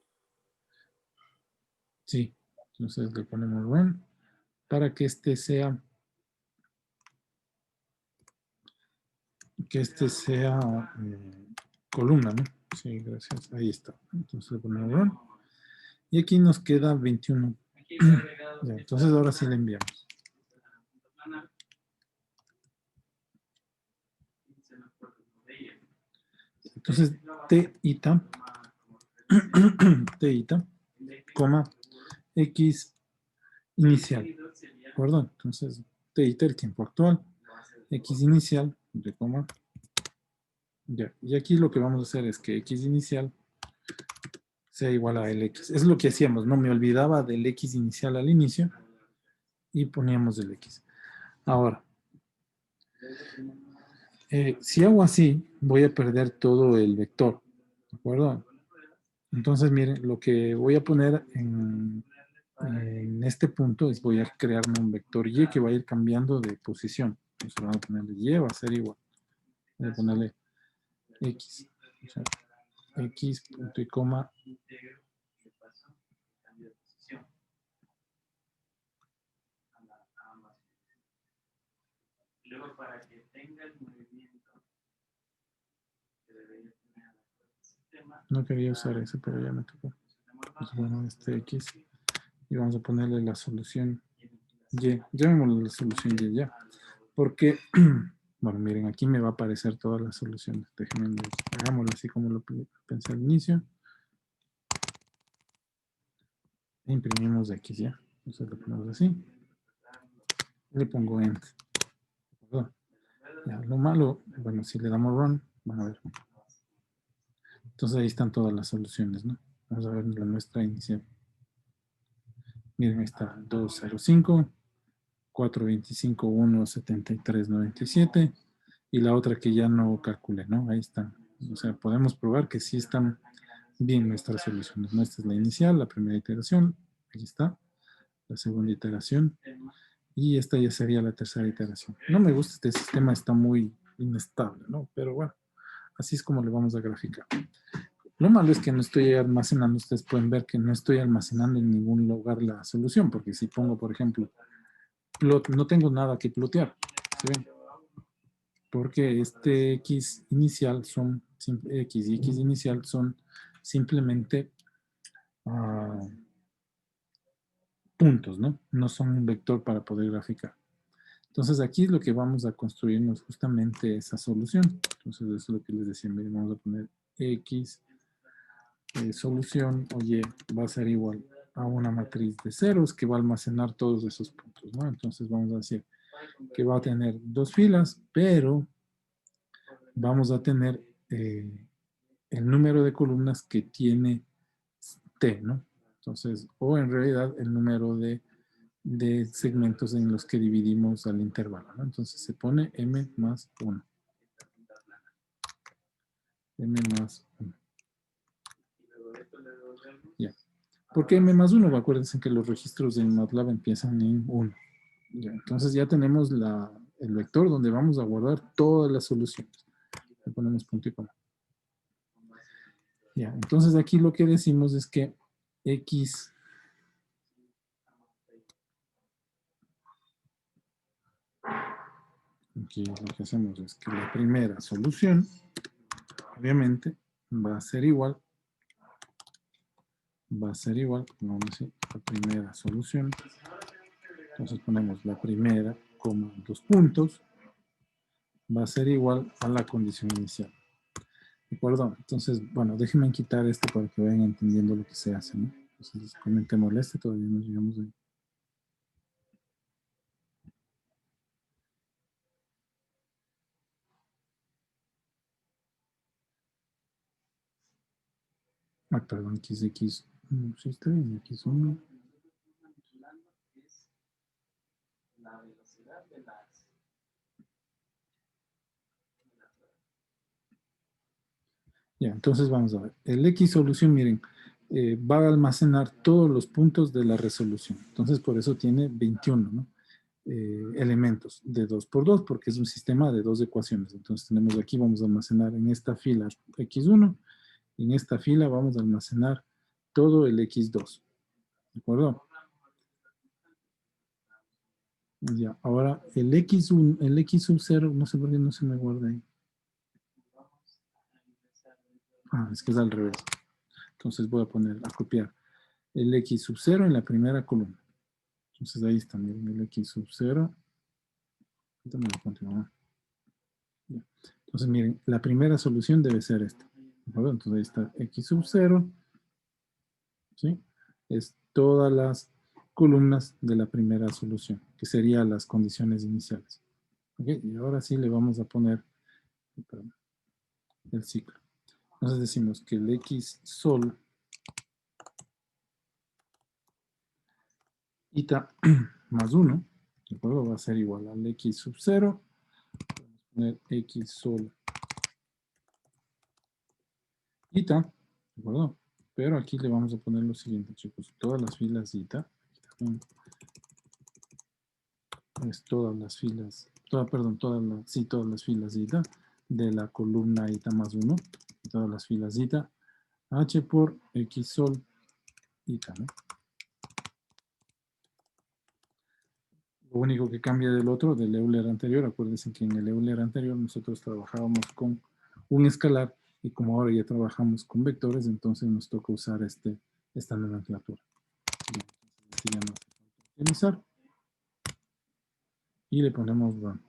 Sí. Entonces le ponemos run para que este sea columna, ¿no? Sí, gracias. Ahí está. Entonces le ponemos run. Y aquí nos queda 21. Ya, entonces ahora sí le enviamos. Entonces, t ita, coma, x inicial. ¿De acuerdo? Entonces, t ita el tiempo actual, x inicial, de coma. Ya, y aquí lo que vamos a hacer es que x inicial sea igual a lx. Es lo que hacíamos, no me olvidaba del x inicial al inicio y poníamos el x. Ahora, si hago así, voy a perder todo el vector, ¿de acuerdo? Entonces, miren, lo que voy a poner en este punto es voy a crearme un vector y que va a ir cambiando de posición. Entonces, vamos a ponerle y, va a ser igual. Voy a ponerle x. O sea, x punto y coma.
Luego, para que tenga el movimiento que debería tener el sistema.
No quería usar ese, pero ya me tocó. Pues bueno, este x. Y vamos a ponerle la solución y. Llamémosle la solución y ya. Porque, bueno, miren, aquí me va a aparecer todas las soluciones. Déjenme, hagámoslo así como lo pensé al inicio. Imprimimos x ya. Entonces lo ponemos así. Le pongo end. Ya, lo malo, bueno, si le damos run, van a ver. Entonces ahí están todas las soluciones, ¿no? Vamos a ver la muestra inicial. Miren, ahí está 205, 425, 1, 73, 97 y la otra que ya no calculé, ¿no? Ahí están. O sea, podemos probar que sí están bien nuestras soluciones, ¿no? Esta es la inicial, la primera iteración, aquí está, la segunda iteración y esta ya sería la tercera iteración. No me gusta este sistema, está muy inestable, ¿no? Pero bueno, así es como le vamos a graficar. Lo malo es que no estoy almacenando, ustedes pueden ver que no estoy almacenando en ningún lugar la solución, porque si pongo, por ejemplo, plot, no tengo nada que plotear, ¿sí ven? Porque este x inicial son, x y x inicial son simplemente puntos, ¿no? No son un vector para poder graficar. Entonces aquí lo que vamos a construirnos justamente esa solución. Entonces eso es lo que les decía, miren, vamos a poner x solución o y va a ser igual a una matriz de ceros que va a almacenar todos esos puntos, ¿no? Entonces vamos a decir que va a tener dos filas, pero vamos a tener el número de columnas que tiene t, ¿no? Entonces, o en realidad el número de segmentos en los que dividimos al intervalo, ¿no? Entonces se pone m más 1. M más 1. Ya. ¿Por qué m más 1? Acuérdense que los registros de MATLAB empiezan en 1. Ya. Entonces ya tenemos el vector donde vamos a guardar todas las soluciones. Le ponemos punto y coma. Ya. Entonces aquí lo que decimos es que X. Aquí lo que hacemos es que la primera solución, obviamente, va a ser igual, vamos a decir, la primera solución. Entonces ponemos la primera, coma, dos puntos, va a ser igual a la condición inicial. ¿De acuerdo? Entonces, bueno, déjenme quitar esto para que vayan entendiendo lo que se hace, ¿no? Entonces, comentémosle este, todavía no llegamos ahí. Ah, perdón, XX. Sí, está bien, X1.
Es la velocidad de las.
Ya, entonces vamos a ver. El X solución, miren, va a almacenar todos los puntos de la resolución. Entonces, por eso tiene 21, ¿no? Elementos de 2 por 2, porque es un sistema de dos ecuaciones. Entonces, tenemos aquí, vamos a almacenar en esta fila X1, y en esta fila vamos a almacenar todo el X2. ¿De acuerdo? Ya, ahora el X1, el X sub 0, no sé por qué no se me guarda ahí. Ah, es que es al revés. Entonces voy a poner, a copiar el X sub 0 en la primera columna. Entonces ahí está, miren, el X sub 0. Entonces miren, la primera solución debe ser esta. ¿De acuerdo? Entonces ahí está X sub 0. ¿Sí? Es todas las columnas de la primera solución, que serían las condiciones iniciales. ¿Ok? Y ahora sí le vamos a poner el ciclo. Entonces decimos que el X sol eta más 1, ¿de acuerdo? Va a ser igual al X sub 0. Vamos a poner X sol eta, ¿de acuerdo? Pero aquí le vamos a poner lo siguiente, chicos. Todas las filas eta. Es todas las filas, todas las filas eta de la columna eta más 1. Todas las filas eta. H por X sol eta, ¿no? Lo único que cambia del otro, del Euler anterior, acuérdense que en el Euler anterior nosotros trabajábamos con un escalar y como ahora ya trabajamos con vectores, entonces nos toca usar esta nomenclatura. Aquí ya no hace falta utilizar. Y le ponemos run.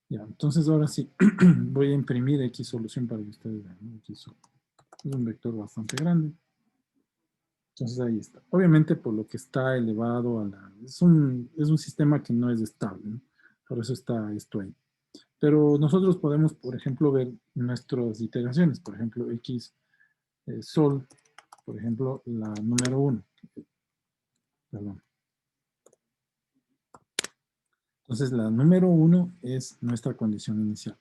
Ya, entonces ahora sí, voy a imprimir X solución para que ustedes vean, ¿no? X solución. Es un vector bastante grande. Entonces ahí está. Obviamente por lo que está elevado a la... Es un sistema que no es estable, ¿no? Por eso está esto ahí. Pero nosotros podemos, por ejemplo, ver nuestras iteraciones. Por ejemplo, X sol, por ejemplo, la número 1. Perdón. Entonces la número 1 es nuestra condición inicial.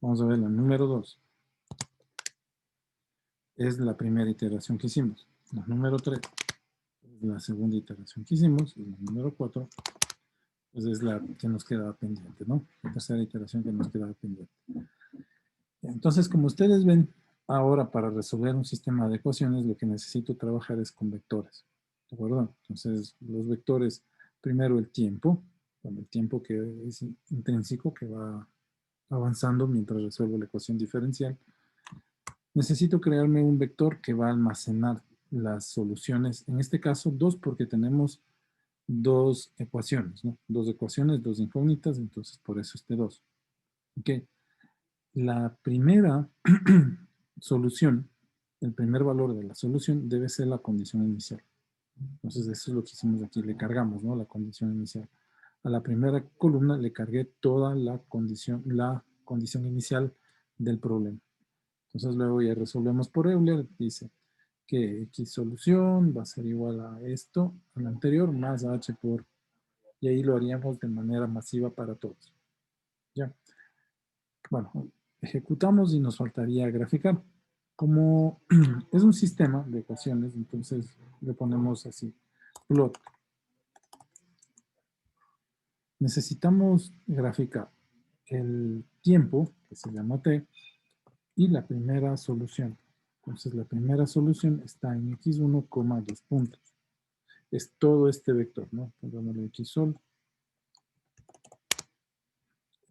Vamos a ver la número 2. Es la primera iteración que hicimos. La número 3 es la segunda iteración que hicimos. Y la número 4 pues es la que nos quedaba pendiente, ¿no? La tercera iteración que nos quedaba pendiente. Entonces, como ustedes ven, ahora para resolver un sistema de ecuaciones lo que necesito trabajar es con vectores. ¿De acuerdo? Entonces, los vectores, primero el tiempo que es intrínseco, que va avanzando mientras resuelvo la ecuación diferencial. Necesito crearme un vector que va a almacenar las soluciones, en este caso 2 porque tenemos dos ecuaciones, ¿no? Dos ecuaciones, dos incógnitas, entonces por eso 2. ¿Ok? La primera solución, el primer valor de la solución debe ser la condición inicial. Entonces eso es lo que hicimos aquí, le cargamos, ¿no? La condición inicial. A la primera columna le cargué toda la condición inicial del problema. Entonces luego ya resolvemos por Euler, dice que X solución va a ser igual a esto, al anterior, más H por, y ahí lo haríamos de manera masiva para todos. Ya. Bueno, ejecutamos y nos faltaría graficar. Como es un sistema de ecuaciones, entonces le ponemos así, plot. Necesitamos graficar el tiempo, que se llama t, y la primera solución. Entonces, la primera solución está en x1, 2 puntos. Es todo este vector, ¿no? Pongámosle x sol.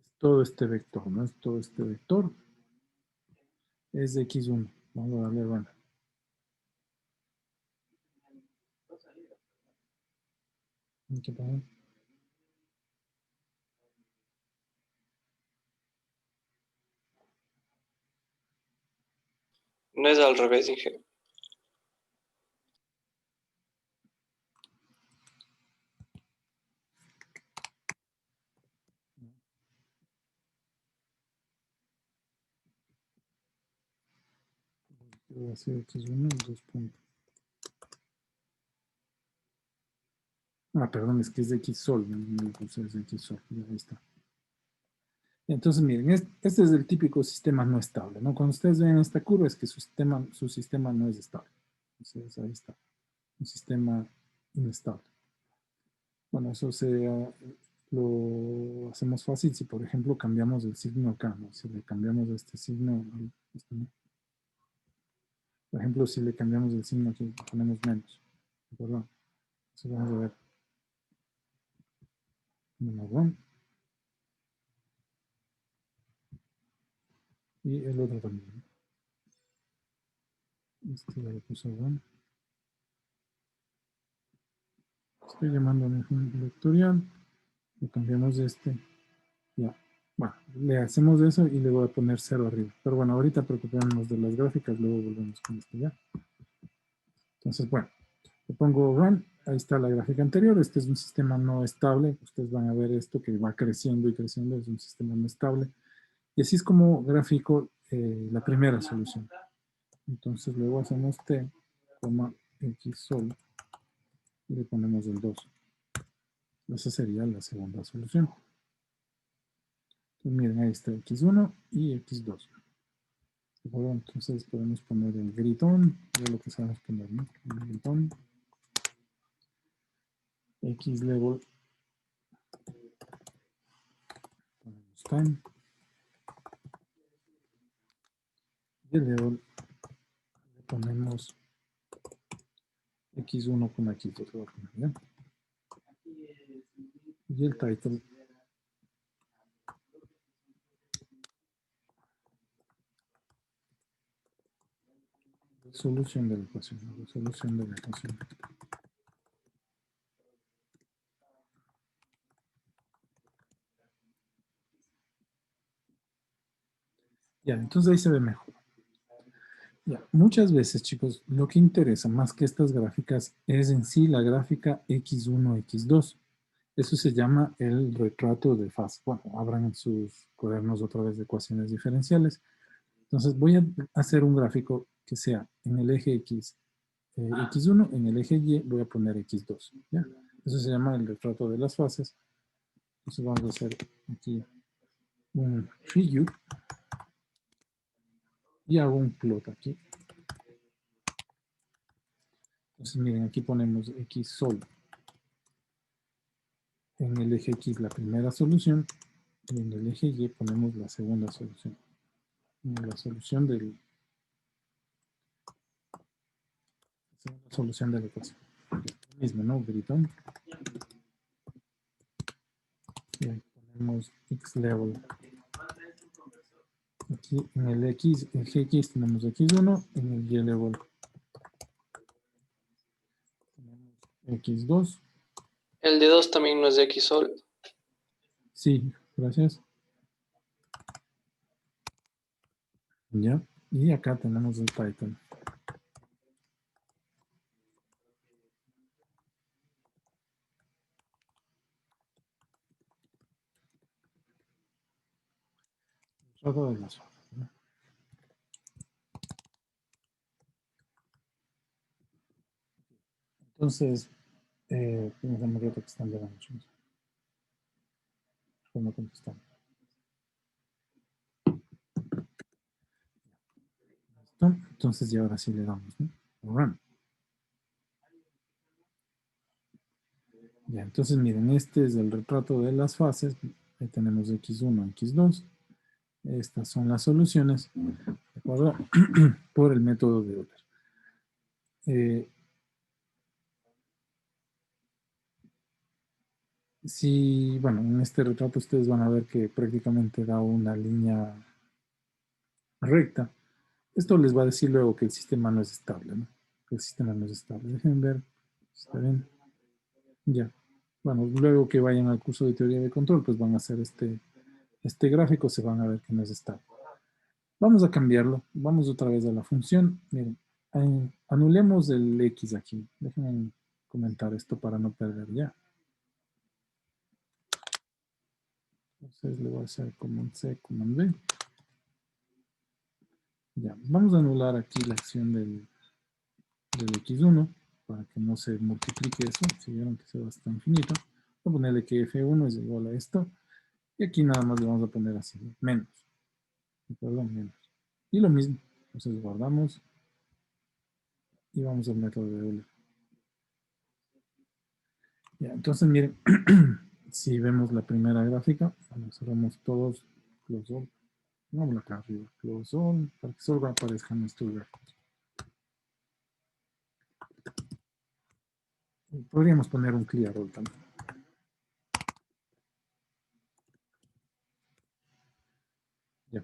Es todo este vector, ¿no? Es todo este vector. Es de x1. Vamos a darle run. ¿Qué pasa?
No es al revés, dije.
Va a ser x1, 2 puntos. Ah, perdón, es que es de x sol. No puse es de x sol. Ya, ahí está. Entonces, miren, este es el típico sistema no estable, ¿no? Cuando ustedes ven esta curva es que su sistema no es estable. Entonces, ahí está. Un sistema inestable. Bueno, eso lo hacemos fácil si, por ejemplo, cambiamos el signo acá, ¿no? Si le cambiamos este signo, ¿no? Por ejemplo, si le cambiamos el signo aquí, ponemos menos. ¿De acuerdo? Entonces vamos a ver. Menos 1. Y el otro también. Este ya le puse 1. Estoy llamando a mi función vectorial. Le cambiamos este. Ya. Bueno, le hacemos eso y le voy a poner 0 arriba. Pero bueno, ahorita preocupémonos de las gráficas, luego volvemos con esto ya. Entonces, bueno, le pongo run. Ahí está la gráfica anterior. Este es un sistema no estable. Ustedes van a ver esto que va creciendo y creciendo. Es un sistema no estable. Y así es como gráfico la primera solución. Entonces luego hacemos t, x sol y le ponemos el 2. Esa sería la segunda solución. Entonces miren, ahí está x1 y x2. Entonces podemos poner el gritón, de lo que sabemos poner, ¿no? El gritón, x level, ponemos time, y el level le ponemos x1, x2, lo voy a poner, ¿ya? Y el title solución de la ecuación, resolución de la ecuación. Ya, entonces ahí se ve mejor. Ya, muchas veces, chicos, lo que interesa más que estas gráficas es en sí la gráfica x1, x2. Eso se llama el retrato de fase. Bueno, abran en sus cuadernos otra vez de ecuaciones diferenciales. Entonces voy a hacer un gráfico que sea en el eje x, x1, en el eje y voy a poner x2. ¿Ya? Eso se llama el retrato de las fases. Entonces vamos a hacer aquí un figure y hago un plot aquí. Entonces miren, aquí ponemos x sol. En el eje X la primera solución y en el eje Y ponemos la segunda solución. La solución de la ecuación. Lo mismo, ¿no? Gritón. Y ahí ponemos X level. Aquí en el X, el GX tenemos X1, en el Y level tenemos X2.
El de 2 también no es de x sol.
Sí, gracias. Ya. Y acá tenemos el title. Todo de las hojas, ¿no? Entonces, déjame ver que están llegando, chicos. ¿Cómo contestamos? Entonces ya ahora sí le damos, ¿no? Run. Ya, entonces miren, este es el retrato de las fases. Ahí tenemos x1, x2. Estas son las soluciones. acuerdo? Por el método de Euler. Si, bueno, en este retrato ustedes van a ver que prácticamente da una línea recta. Esto les va a decir luego que el sistema no es estable, ¿no? Que el sistema no es estable. Dejen ver. ¿Está bien? Ya. Bueno, luego que vayan al curso de teoría de control, pues van a hacer este gráfico, se van a ver que no es estable. Vamos a cambiarlo. Vamos otra vez a la función. Miren, anulemos el X aquí. Déjenme comentar esto para no perder ya. Entonces le voy a hacer Command C, Command V. Ya, vamos a anular aquí la acción del X1 para que no se multiplique eso. Si vieron que se va hasta infinito. Voy a ponerle que F1 es igual a esto. Y aquí nada más le vamos a poner así, menos. Perdón, menos. Y lo mismo. Entonces guardamos y vamos al método de Euler. Ya, entonces miren, si vemos la primera gráfica, bueno, cerramos todos los all. Vamos acá arriba, close all, para que solo aparezcan estos gráficos. Podríamos poner un clear all también. Ya.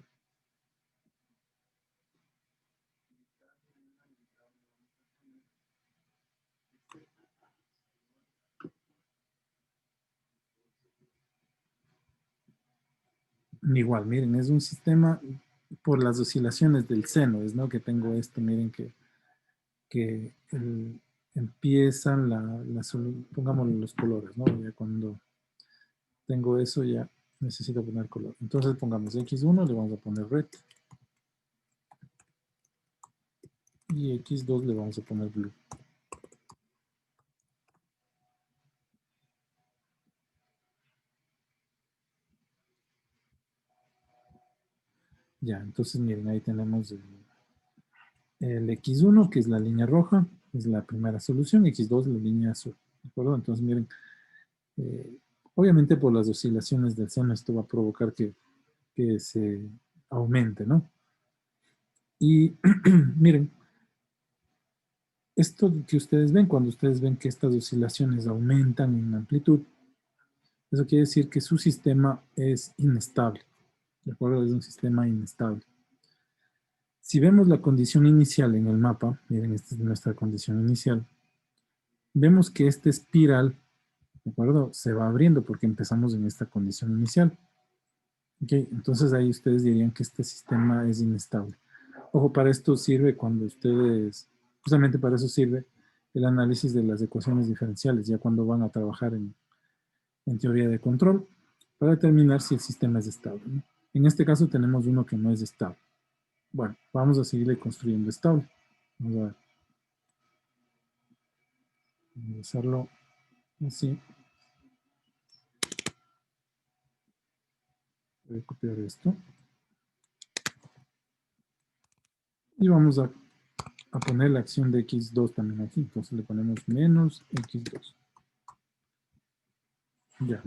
Igual, miren, es un sistema por las oscilaciones del seno, es no que tengo esto, miren que empiezan pongamos los colores, ¿no? Ya cuando tengo eso ya necesito poner color. Entonces pongamos X1, le vamos a poner red. Y X2 le vamos a poner blue. Ya, entonces miren, ahí tenemos el X1, que es la línea roja, es la primera solución, X2 la línea azul. ¿De acuerdo? Entonces miren, obviamente por las oscilaciones del seno esto va a provocar que se aumente, ¿no? Y miren, esto que ustedes ven, cuando ustedes ven que estas oscilaciones aumentan en amplitud, eso quiere decir que su sistema es inestable. ¿De acuerdo? Es un sistema inestable. Si vemos la condición inicial en el mapa, miren, esta es nuestra condición inicial, vemos que esta espiral, ¿de acuerdo? Se va abriendo porque empezamos en esta condición inicial. ¿Ok? Entonces ahí ustedes dirían que este sistema es inestable. Ojo, para esto sirve cuando ustedes, justamente para eso sirve el análisis de las ecuaciones diferenciales, ya cuando van a trabajar en teoría de control, para determinar si el sistema es estable, ¿no? En este caso tenemos uno que no es estable. Bueno, vamos a seguirle construyendo estable. Vamos a ver. Vamos a hacerlo así. Voy a copiar esto. Y vamos a poner la acción de X2 también aquí. Entonces le ponemos menos X2. Ya,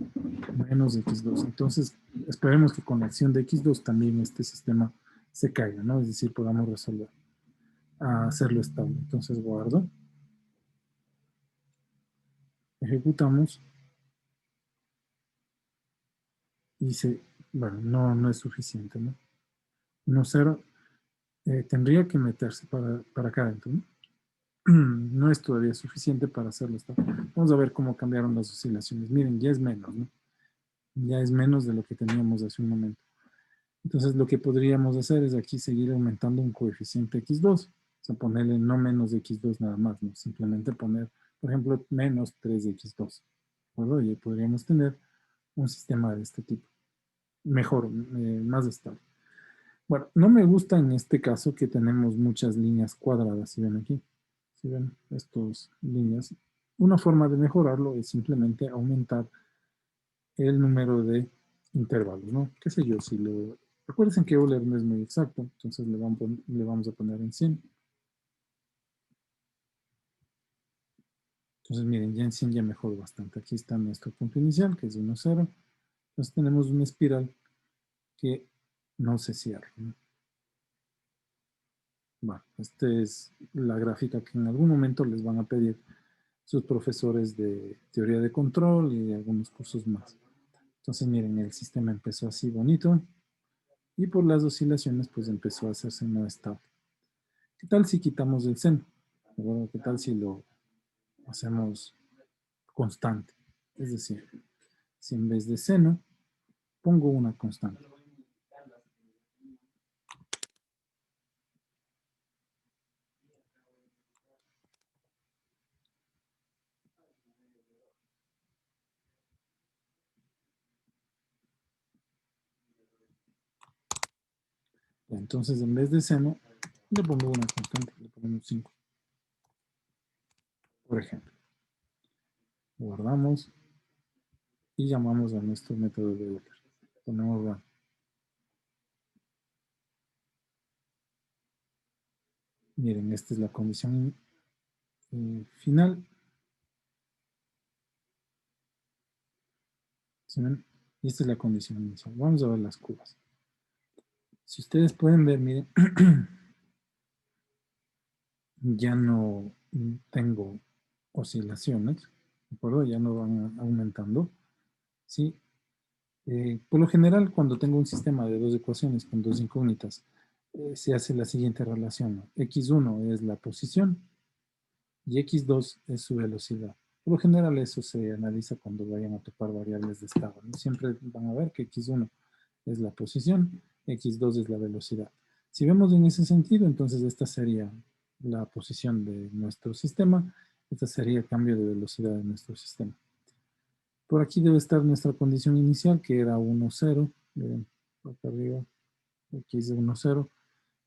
menos X2. Entonces esperemos que con la acción de X2 también este sistema se caiga, ¿no? Es decir, podamos resolver, hacerlo estable. Entonces guardo. Ejecutamos. Y bueno, no es suficiente, ¿no? 1, 0. Tendría que meterse para acá adentro, ¿no? No es todavía suficiente para hacerlo estable. Vamos a ver cómo cambiaron las oscilaciones. Miren, ya es menos, ¿no? Ya es menos de lo que teníamos hace un momento. Entonces lo que podríamos hacer es aquí seguir aumentando un coeficiente X2. O sea, ponerle no menos de X2 nada más, ¿no? Simplemente poner, por ejemplo, menos 3 de X2. ¿De acuerdo? Y podríamos tener un sistema de este tipo. Mejor, más estable. Bueno, no me gusta en este caso que tenemos muchas líneas cuadradas, si ven aquí. Si ven estas líneas. Una forma de mejorarlo es simplemente aumentar el número de intervalos, ¿no? Qué sé yo, si lo... Recuerden que Euler no es muy exacto, entonces le vamos a poner en 100. Entonces miren, ya en 100 ya mejoró bastante. Aquí está nuestro punto inicial, que es 1, 0. Entonces tenemos una espiral que no se cierra, ¿no? Bueno, esta es la gráfica que en algún momento les van a pedir sus profesores de teoría de control y de algunos cursos más. Entonces, miren, el sistema empezó así bonito y por las oscilaciones, pues empezó a hacerse no estable. ¿Qué tal si quitamos el seno? Bueno, ¿qué tal si lo hacemos constante? Es decir, si en vez de seno pongo una constante. Entonces, en vez de seno, le pongo una constante, le ponemos 5, por ejemplo. Guardamos y llamamos a nuestro método de Euler. Ponemos run. Miren, esta es la condición final. ¿Sí ven? Y esta es la condición inicial. Vamos a ver las curvas. Si ustedes pueden ver, miren, ya no tengo oscilaciones, ¿de acuerdo? Ya no van aumentando, ¿sí? Por lo general, cuando tengo un sistema de dos ecuaciones con dos incógnitas, se hace la siguiente relación, ¿no? X1 es la posición y X2 es su velocidad. Por lo general, eso se analiza cuando vayan a topar variables de estado, ¿no? Siempre van a ver que X1 es la posición, X2 es la velocidad. Si vemos en ese sentido, entonces esta sería la posición de nuestro sistema, esta sería el cambio de velocidad de nuestro sistema. Por aquí debe estar nuestra condición inicial, que era 1, 0. Miren, por acá arriba, X de 1, 0.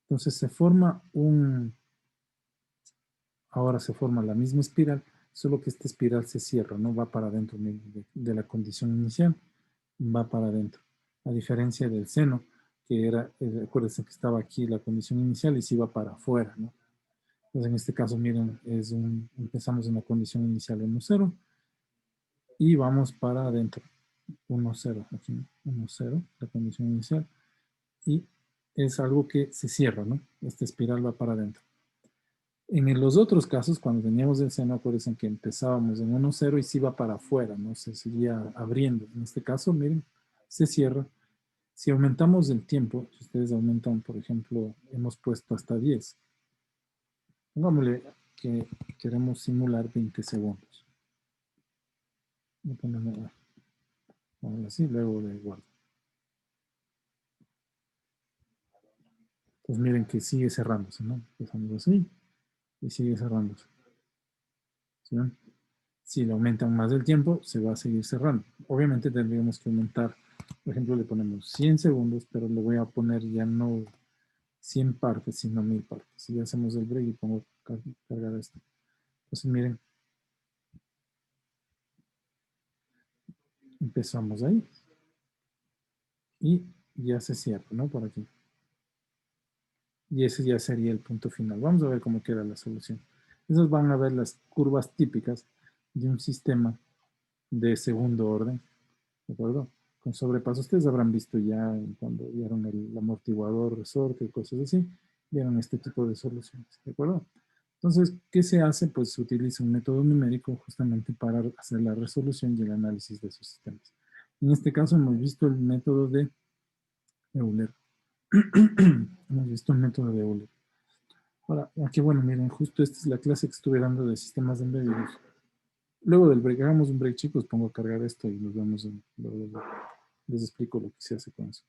Entonces se forma ahora se forma la misma espiral, solo que esta espiral se cierra, no va para adentro de la condición inicial, va para adentro. A diferencia del seno, que era, acuérdense que estaba aquí la condición inicial y se iba para afuera, ¿no? Entonces en este caso, miren, empezamos en la condición inicial 1, 0 y vamos para adentro. 1, 0, aquí 1, 0, la condición inicial, y es algo que se cierra, ¿no? Esta espiral va para adentro. En los otros casos, cuando teníamos el seno, acuérdense que empezábamos en 1, 0 y se iba para afuera, ¿no? Se seguía abriendo. En este caso, miren, se cierra. Si aumentamos el tiempo, si ustedes aumentan, por ejemplo, hemos puesto hasta 10. Pongámosle que queremos simular 20 segundos. Lo ponemos así, luego le guardo. Pues miren que sigue cerrándose, ¿no? Empezamos así y sigue cerrándose. ¿Sí ven? Si le aumentan más el tiempo, se va a seguir cerrando. Obviamente tendríamos que aumentar, por ejemplo, le ponemos 100 segundos, pero le voy a poner ya no 100 partes, sino 1000 partes. Si hacemos el break y pongo cargar esto. Entonces miren, empezamos ahí y ya se cierra, ¿no? Por aquí. Y ese ya sería el punto final. Vamos a ver cómo queda la solución. Esas van a ver las curvas típicas de un sistema de segundo orden, ¿de acuerdo? Con sobrepaso. Ustedes habrán visto ya cuando vieron el amortiguador, resorte y cosas así, vieron este tipo de soluciones, ¿de acuerdo? Entonces, ¿qué se hace? Pues se utiliza un método numérico justamente para hacer la resolución y el análisis de esos sistemas. En este caso hemos visto el método de Euler. Hemos visto el método de Euler. Ahora, aquí bueno, miren, justo esta es la clase que estuve dando de sistemas embebidos. Luego del break, hagamos un break, chicos, pongo a cargar esto y nos vemos luego les explico lo que se hace con eso.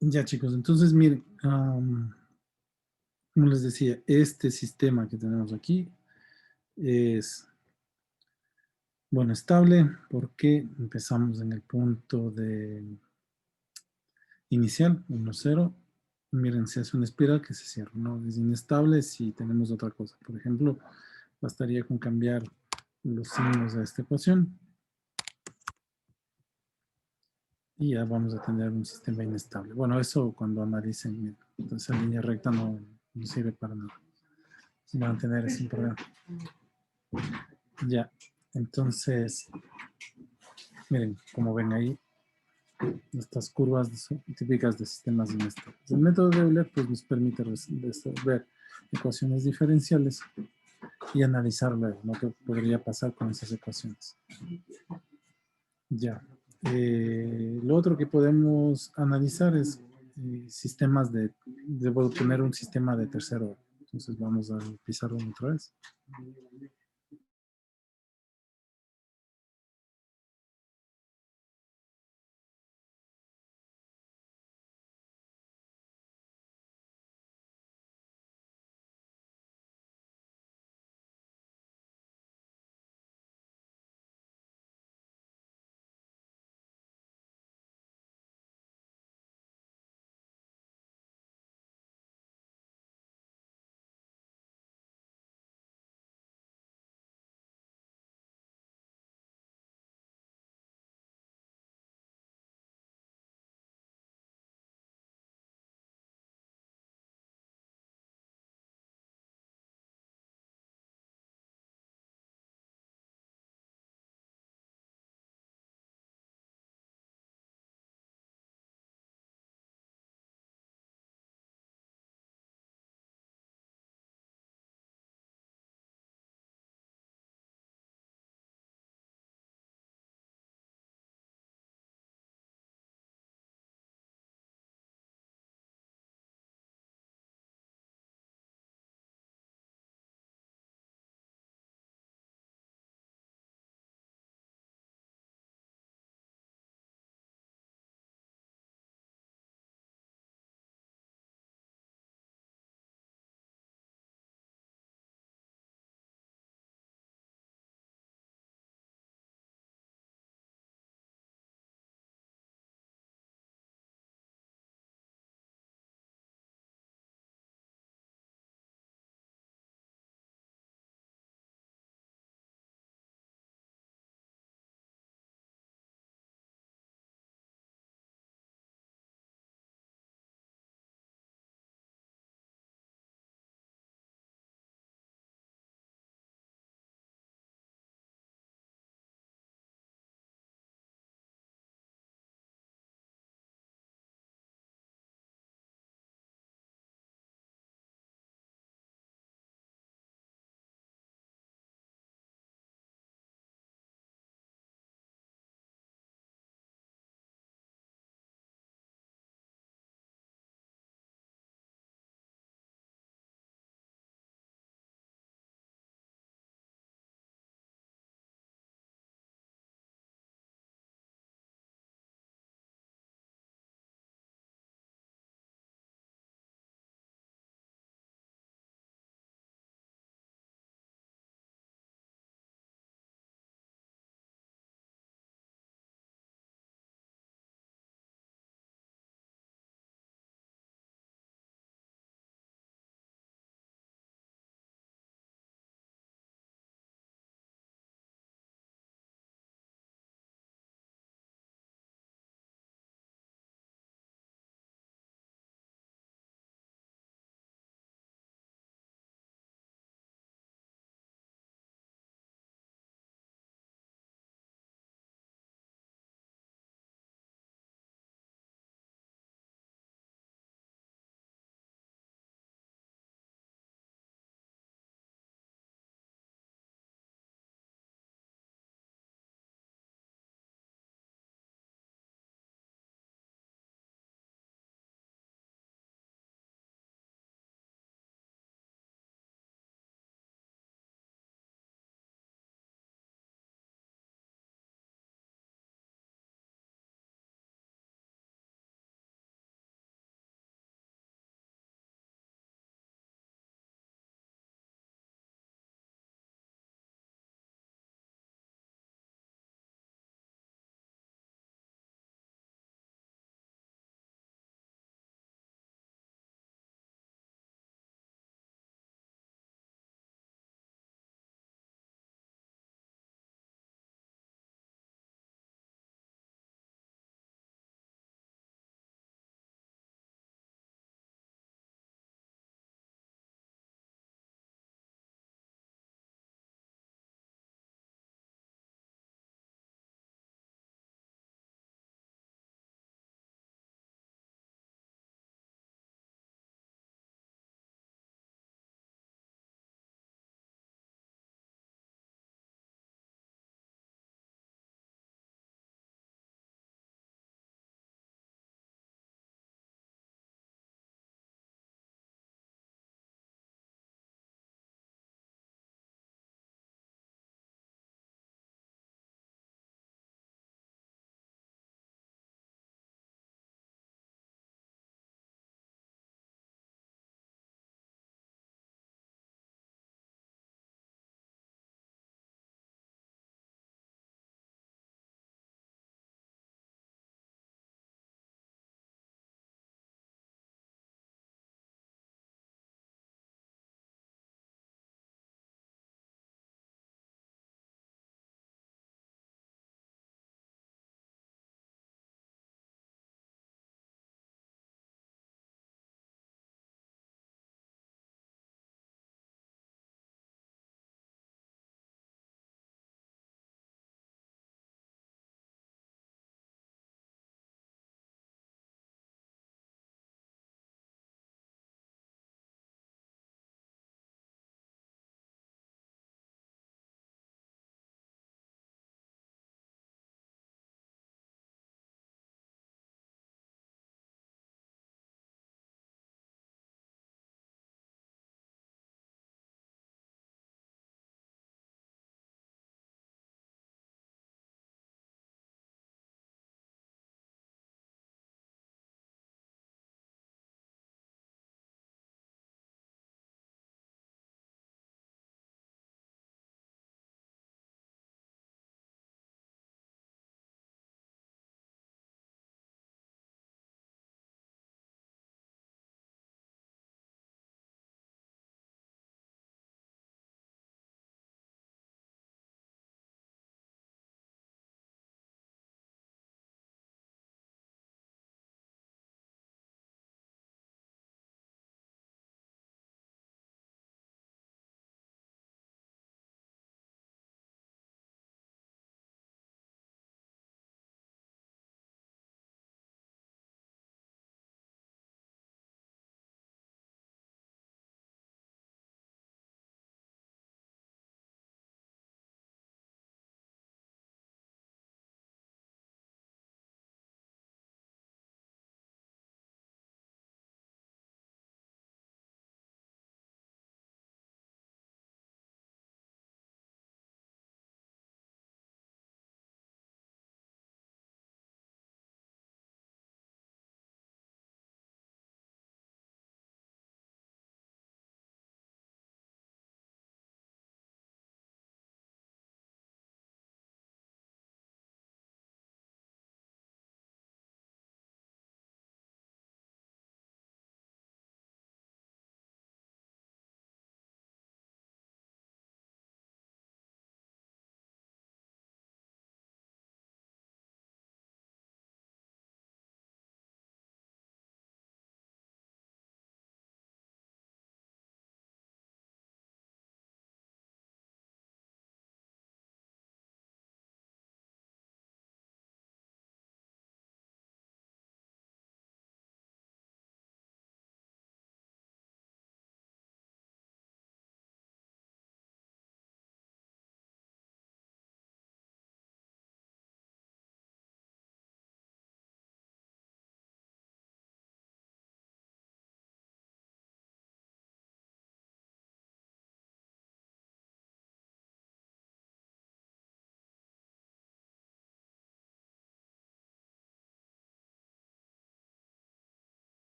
Ya, chicos, entonces miren, como les decía, este sistema que tenemos aquí es, bueno, estable porque empezamos en el punto de inicial, 1, 0. Miren, se hace una espiral que se cierra, ¿no? Es inestable si tenemos otra cosa. Por ejemplo, bastaría con cambiar los signos de esta ecuación y ya vamos a tener un sistema inestable. Bueno, eso cuando analicen, miren, entonces la línea recta no sirve para nada. Van a tener ese problema. Ya, entonces, miren, como ven ahí, estas curvas son típicas de sistemas inestables. El método de Euler pues, nos permite resolver ecuaciones diferenciales y analizar luego lo que podría pasar con esas ecuaciones. Ya. Lo otro que podemos analizar es sistemas debo tener un sistema de tercer orden. Entonces vamos a pisar otra vez.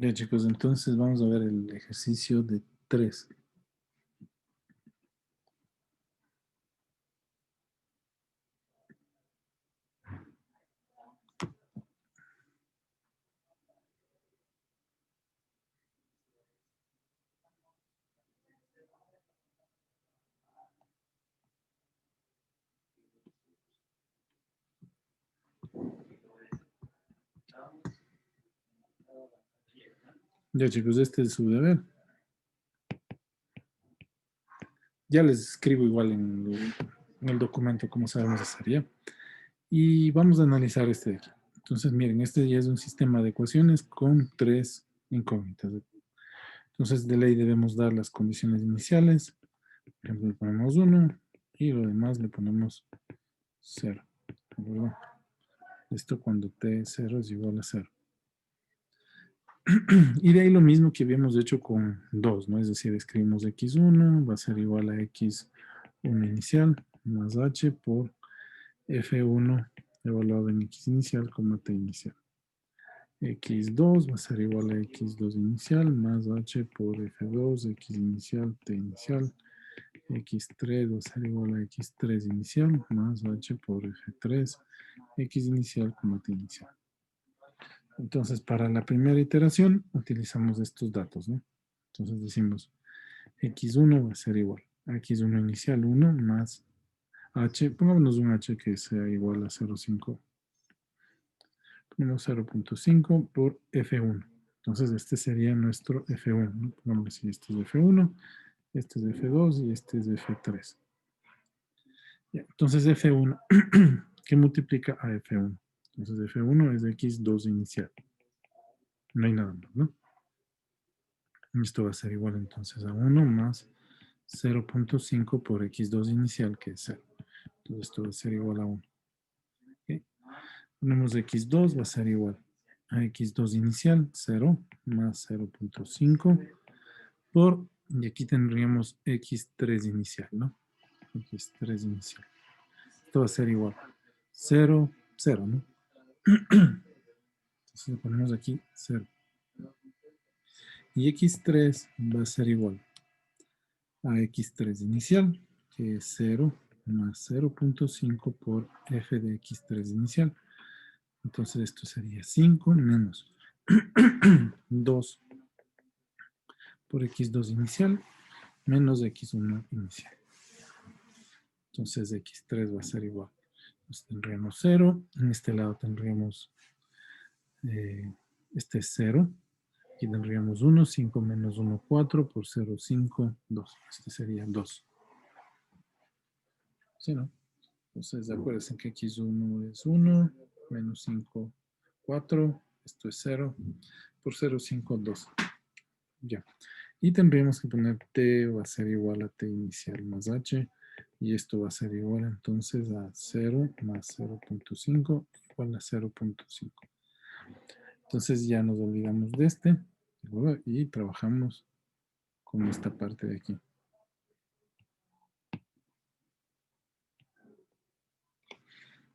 Ya chicos, entonces vamos a ver el ejercicio de 3. Ya chicos, este es su deber. Ya les escribo igual en el documento cómo sabemos hacer ya. Y vamos a analizar este de aquí. Entonces, miren, este ya es un sistema de ecuaciones con 3 incógnitas. Entonces, de ley debemos dar las condiciones iniciales. Por ejemplo, le ponemos 1 y lo demás le ponemos 0. ¿Verdad? Esto cuando t0 es igual a 0. Y de ahí lo mismo que habíamos hecho con 2, ¿no? Es decir, escribimos x1 va a ser igual a x1 inicial más h por f1 evaluado en x inicial como t inicial. x2 va a ser igual a x2 inicial más h por f2 x inicial t inicial. x3 va a ser igual a x3 inicial más h por f3 x inicial como t inicial. Entonces, para la primera iteración, utilizamos estos datos, ¿no? Entonces decimos, x1 va a ser igual a x1 inicial 1 más h, pongámonos un h que sea igual a 0,5. Ponemos 0.5 por f1. Entonces, este sería nuestro f1, ¿no? Pongámosle así, este es f1, este es f2 y este es f3. Ya, entonces, f1, ¿qué multiplica a f1? Entonces, f1 es x2 inicial. No hay nada más, ¿no? Esto va a ser igual entonces a 1 más 0.5 por x2 inicial, que es 0. Entonces esto va a ser igual a 1. ¿Okay? Ponemos x2, va a ser igual a x2 inicial, 0, más 0.5 por, y aquí tendríamos x3 inicial, ¿no? x3 inicial. Esto va a ser igual a 0, 0, ¿no? Entonces le ponemos aquí 0. Y x3 va a ser igual a x3 inicial, que es 0 más 0.5 por f de x3 inicial. Entonces esto sería 5 menos 2 por x2 inicial menos x1 inicial. Entonces x3 va a ser igual. Entonces tendríamos 0. En este lado tendríamos, este es 0. Aquí tendríamos 1, 5 menos 1, 4 por 0, 5, 2. Este sería 2. ¿Sí, no? Entonces, acuérdense que x1 es 1, menos 5, 4, esto es 0, por 0, 5, 2. Ya. Y tendríamos que poner t va a ser igual a t inicial más h, y esto va a ser igual entonces a 0 más 0.5 igual a 0.5. Entonces ya nos olvidamos de este, ¿verdad? Y trabajamos con esta parte de aquí.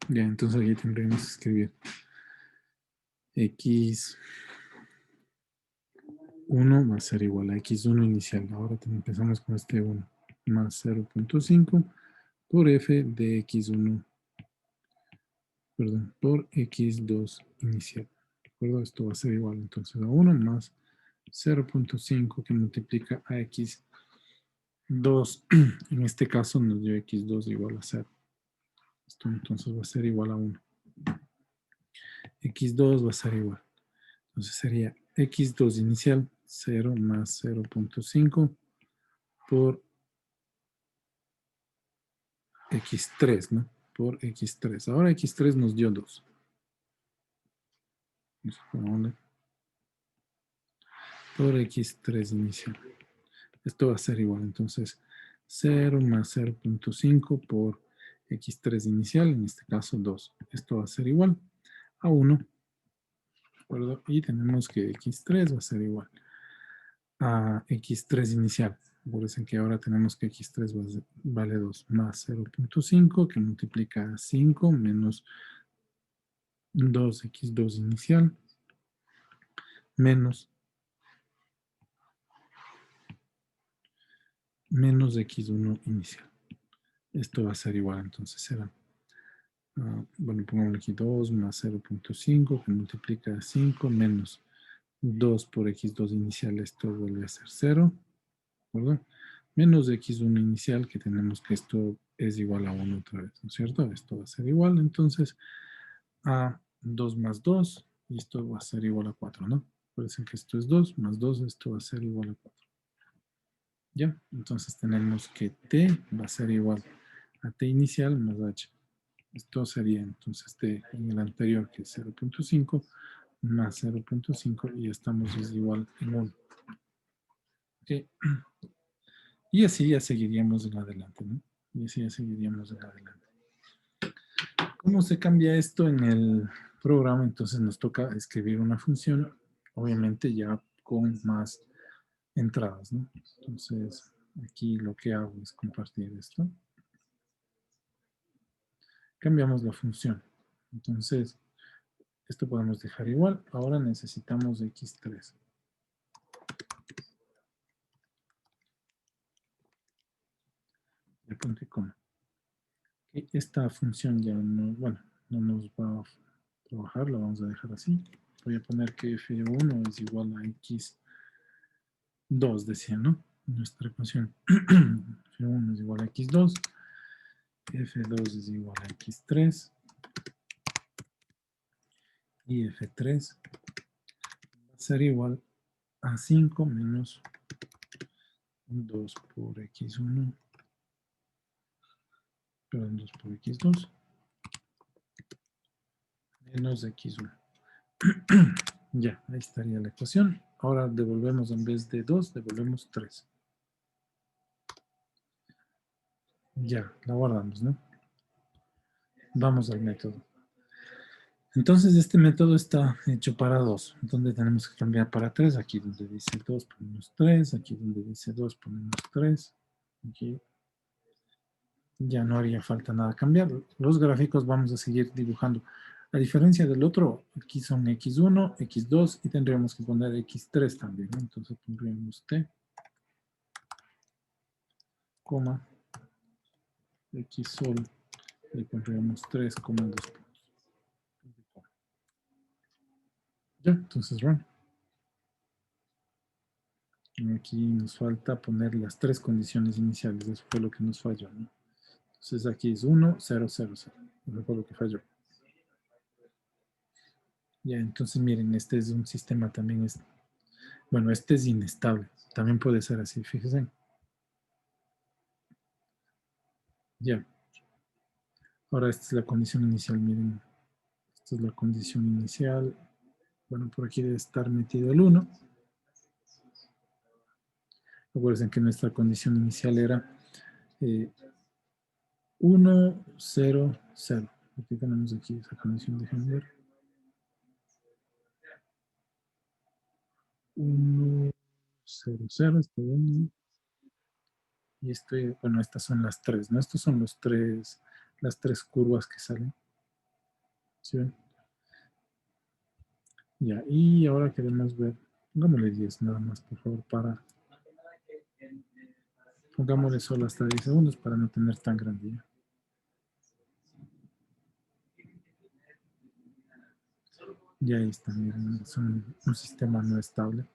Ya, entonces aquí tendríamos que escribir x1 va a ser igual a x1 inicial. Ahora empezamos con este 1 más 0.5 por f de x1, perdón, por x2 inicial. ¿De acuerdo? Esto va a ser igual entonces a 1 más 0.5 que multiplica a x2. En este caso nos dio x2 igual a 0. Esto entonces va a ser igual a 1. x2 va a ser igual. Entonces sería x2 inicial 0 más 0.5 por x3, ¿no? Por x3. Ahora x3 nos dio 2. Por x3 inicial. Esto va a ser igual, entonces 0 más 0.5 por x3 inicial, en este caso 2. Esto va a ser igual a 1. ¿De acuerdo? Y tenemos que x3 va a ser igual a x3 inicial. Recuerden que ahora tenemos que x3 vale 2 más 0.5 que multiplica a 5 menos 2x2 inicial menos menos x1 inicial. Esto va a ser igual, entonces será, bueno, pongamos aquí 2 más 0.5 que multiplica 5 menos 2 por x2 inicial, esto vuelve a ser 0, ¿de acuerdo? Menos x1 inicial, que tenemos que esto es igual a 1 otra vez, ¿no es cierto? Esto va a ser igual, entonces, a 2 más 2, y esto va a ser igual a 4, ¿no? Parece que esto es 2 más 2, esto va a ser igual a 4. ¿Ya? Entonces tenemos que t va a ser igual a t inicial más h. Esto sería entonces t en el anterior, que es 0.5, más 0.5, y estamos es igual en 1. ¿Ok? Y así ya seguiríamos en adelante, ¿no? Y así ya seguiríamos en adelante. ¿Cómo se cambia esto en el programa? Entonces nos toca escribir una función, obviamente ya con más entradas, ¿no? Entonces, aquí lo que hago es compartir esto. Cambiamos la función. Entonces, esto podemos dejar igual. Ahora necesitamos x3. El punto y coma. Esta función ya no, bueno, no nos va a trabajar, la vamos a dejar así. Voy a poner que f1 es igual a x2, decía, ¿no? Nuestra ecuación. f1 es igual a x2, f2 es igual a x3, y f3 va a ser igual a 5 menos 2 por x1, perdón, 2 por x2, menos x1. Ya, ahí estaría la ecuación. Ahora devolvemos, en vez de 2, devolvemos 3. Ya, la guardamos, ¿no? Vamos al método. Entonces, este método está hecho para 2, donde tenemos que cambiar para 3. Aquí donde dice 2 ponemos 3, aquí donde dice 2 ponemos 3. Aquí ya no haría falta nada cambiar. Los gráficos vamos a seguir dibujando. A diferencia del otro, aquí son x1, x2 y tendríamos que poner x3 también, ¿no? Entonces pondríamos t, coma, x sol, y pondríamos 3, 2 puntos. Ya, entonces run. Y aquí nos falta poner las 3 condiciones iniciales. Eso fue lo que nos falló, ¿no? Entonces aquí es 1, 0, 0, 0. Eso fue lo que falló. Ya, entonces miren, este es un sistema también, bueno, este es inestable. También puede ser así, fíjense. Ya. Ahora esta es la condición inicial, miren. Esta es la condición inicial. Bueno, por aquí debe estar metido el 1. Recuerden que nuestra condición inicial era 1, 0, 0. Aquí tenemos aquí esa condición, déjenme ver. 1, 0, 0, está bien. Y bueno, estas son las 3, ¿no? Estos son las 3 curvas que salen. ¿Sí ven? Ya, y ahora queremos ver, pongámosle 10 nada más, por favor, pongámosle solo hasta 10 segundos para no tener tan grande ya. Ya ahí está, miren, es un sistema no estable.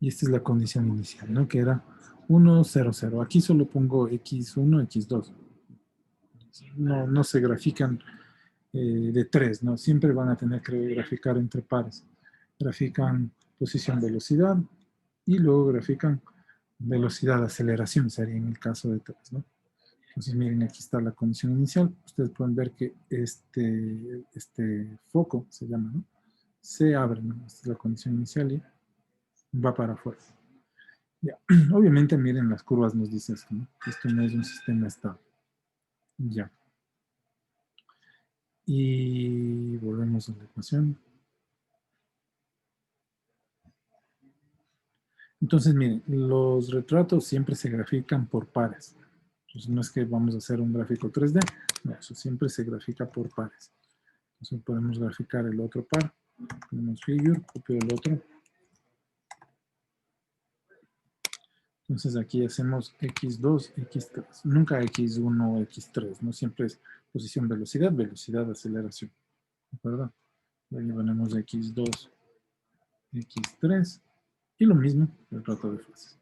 Y esta es la condición inicial, ¿no? Que era 1, 0, 0. Aquí solo pongo x1, x2. No se grafican de 3, ¿no? Siempre van a tener que graficar entre pares. Grafican posición, velocidad, y luego grafican velocidad, aceleración, sería en el caso de 3, ¿no? Entonces, miren, aquí está la condición inicial. Ustedes pueden ver que este foco, se llama, ¿no? Se abre, ¿no? Esta es la condición inicial y va para afuera. Ya. Obviamente, miren, las curvas nos dicen esto, ¿no? Esto no es un sistema estable. Ya. Y volvemos a la ecuación. Entonces, miren, los retratos siempre se grafican por pares. Entonces, no es que vamos a hacer un gráfico 3D, no, eso siempre se grafica por pares. Entonces, podemos graficar el otro par. Ponemos figure, copio el otro. Entonces aquí hacemos x2, x3. Nunca x1, x3, ¿no? Siempre es posición, velocidad, velocidad, aceleración. ¿De acuerdo? Ahí ponemos x2, x3. Y lo mismo el rato de fases.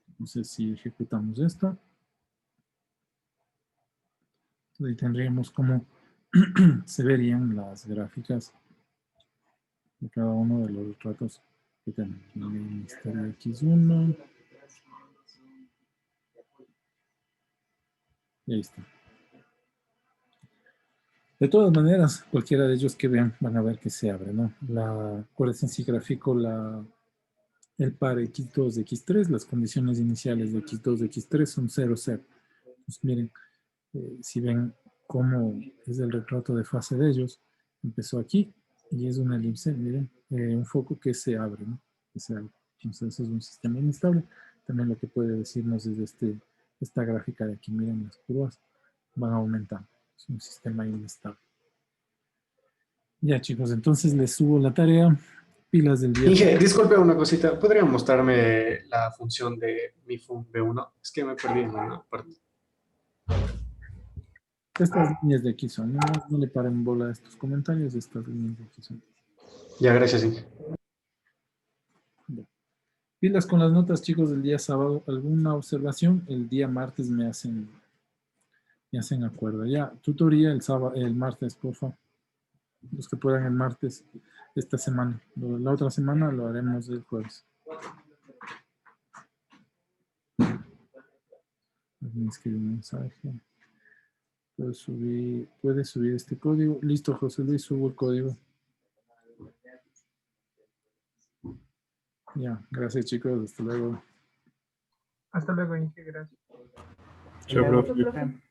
Entonces si ejecutamos esto, ahí tendríamos como se verían las gráficas de cada uno de los ratos que tenemos. Ahí estaría x1. Y ahí está. De todas maneras, cualquiera de ellos que vean van a ver que se abre, ¿no? Acuérdense, si grafico el par x2 de x3, las condiciones iniciales de x2 de x3 son 0, 0. Entonces, miren, si ven cómo es el retrato de fase de ellos, empezó aquí y es una elipse, miren, un foco que se abre, ¿no? Que se abre. Entonces, es un sistema inestable. También lo que puede decirnos es esta gráfica de aquí, miren, las curvas van aumentando. Es un sistema inestable. Ya, chicos, entonces les subo la tarea. Pilas del día.
Inge, disculpe una cosita. ¿Podría mostrarme la función de mi fun B1? Es que me perdí en una parte.
Estas líneas de aquí son. No le paren bola a estos comentarios. Estas líneas de aquí son.
Ya, gracias, Inge.
Ya. Pilas con las notas, chicos, del día sábado. ¿Alguna observación? El día martes me hacen acuerdo. Ya, tutoría el martes, por favor. Los que puedan el martes esta semana. La otra semana lo haremos el jueves. Me escribe un mensaje. Puede subir este código. Listo, José Luis, subo el código. Ya, gracias, chicos. Hasta luego.
Hasta luego, Inge, gracias.
Chao, profe.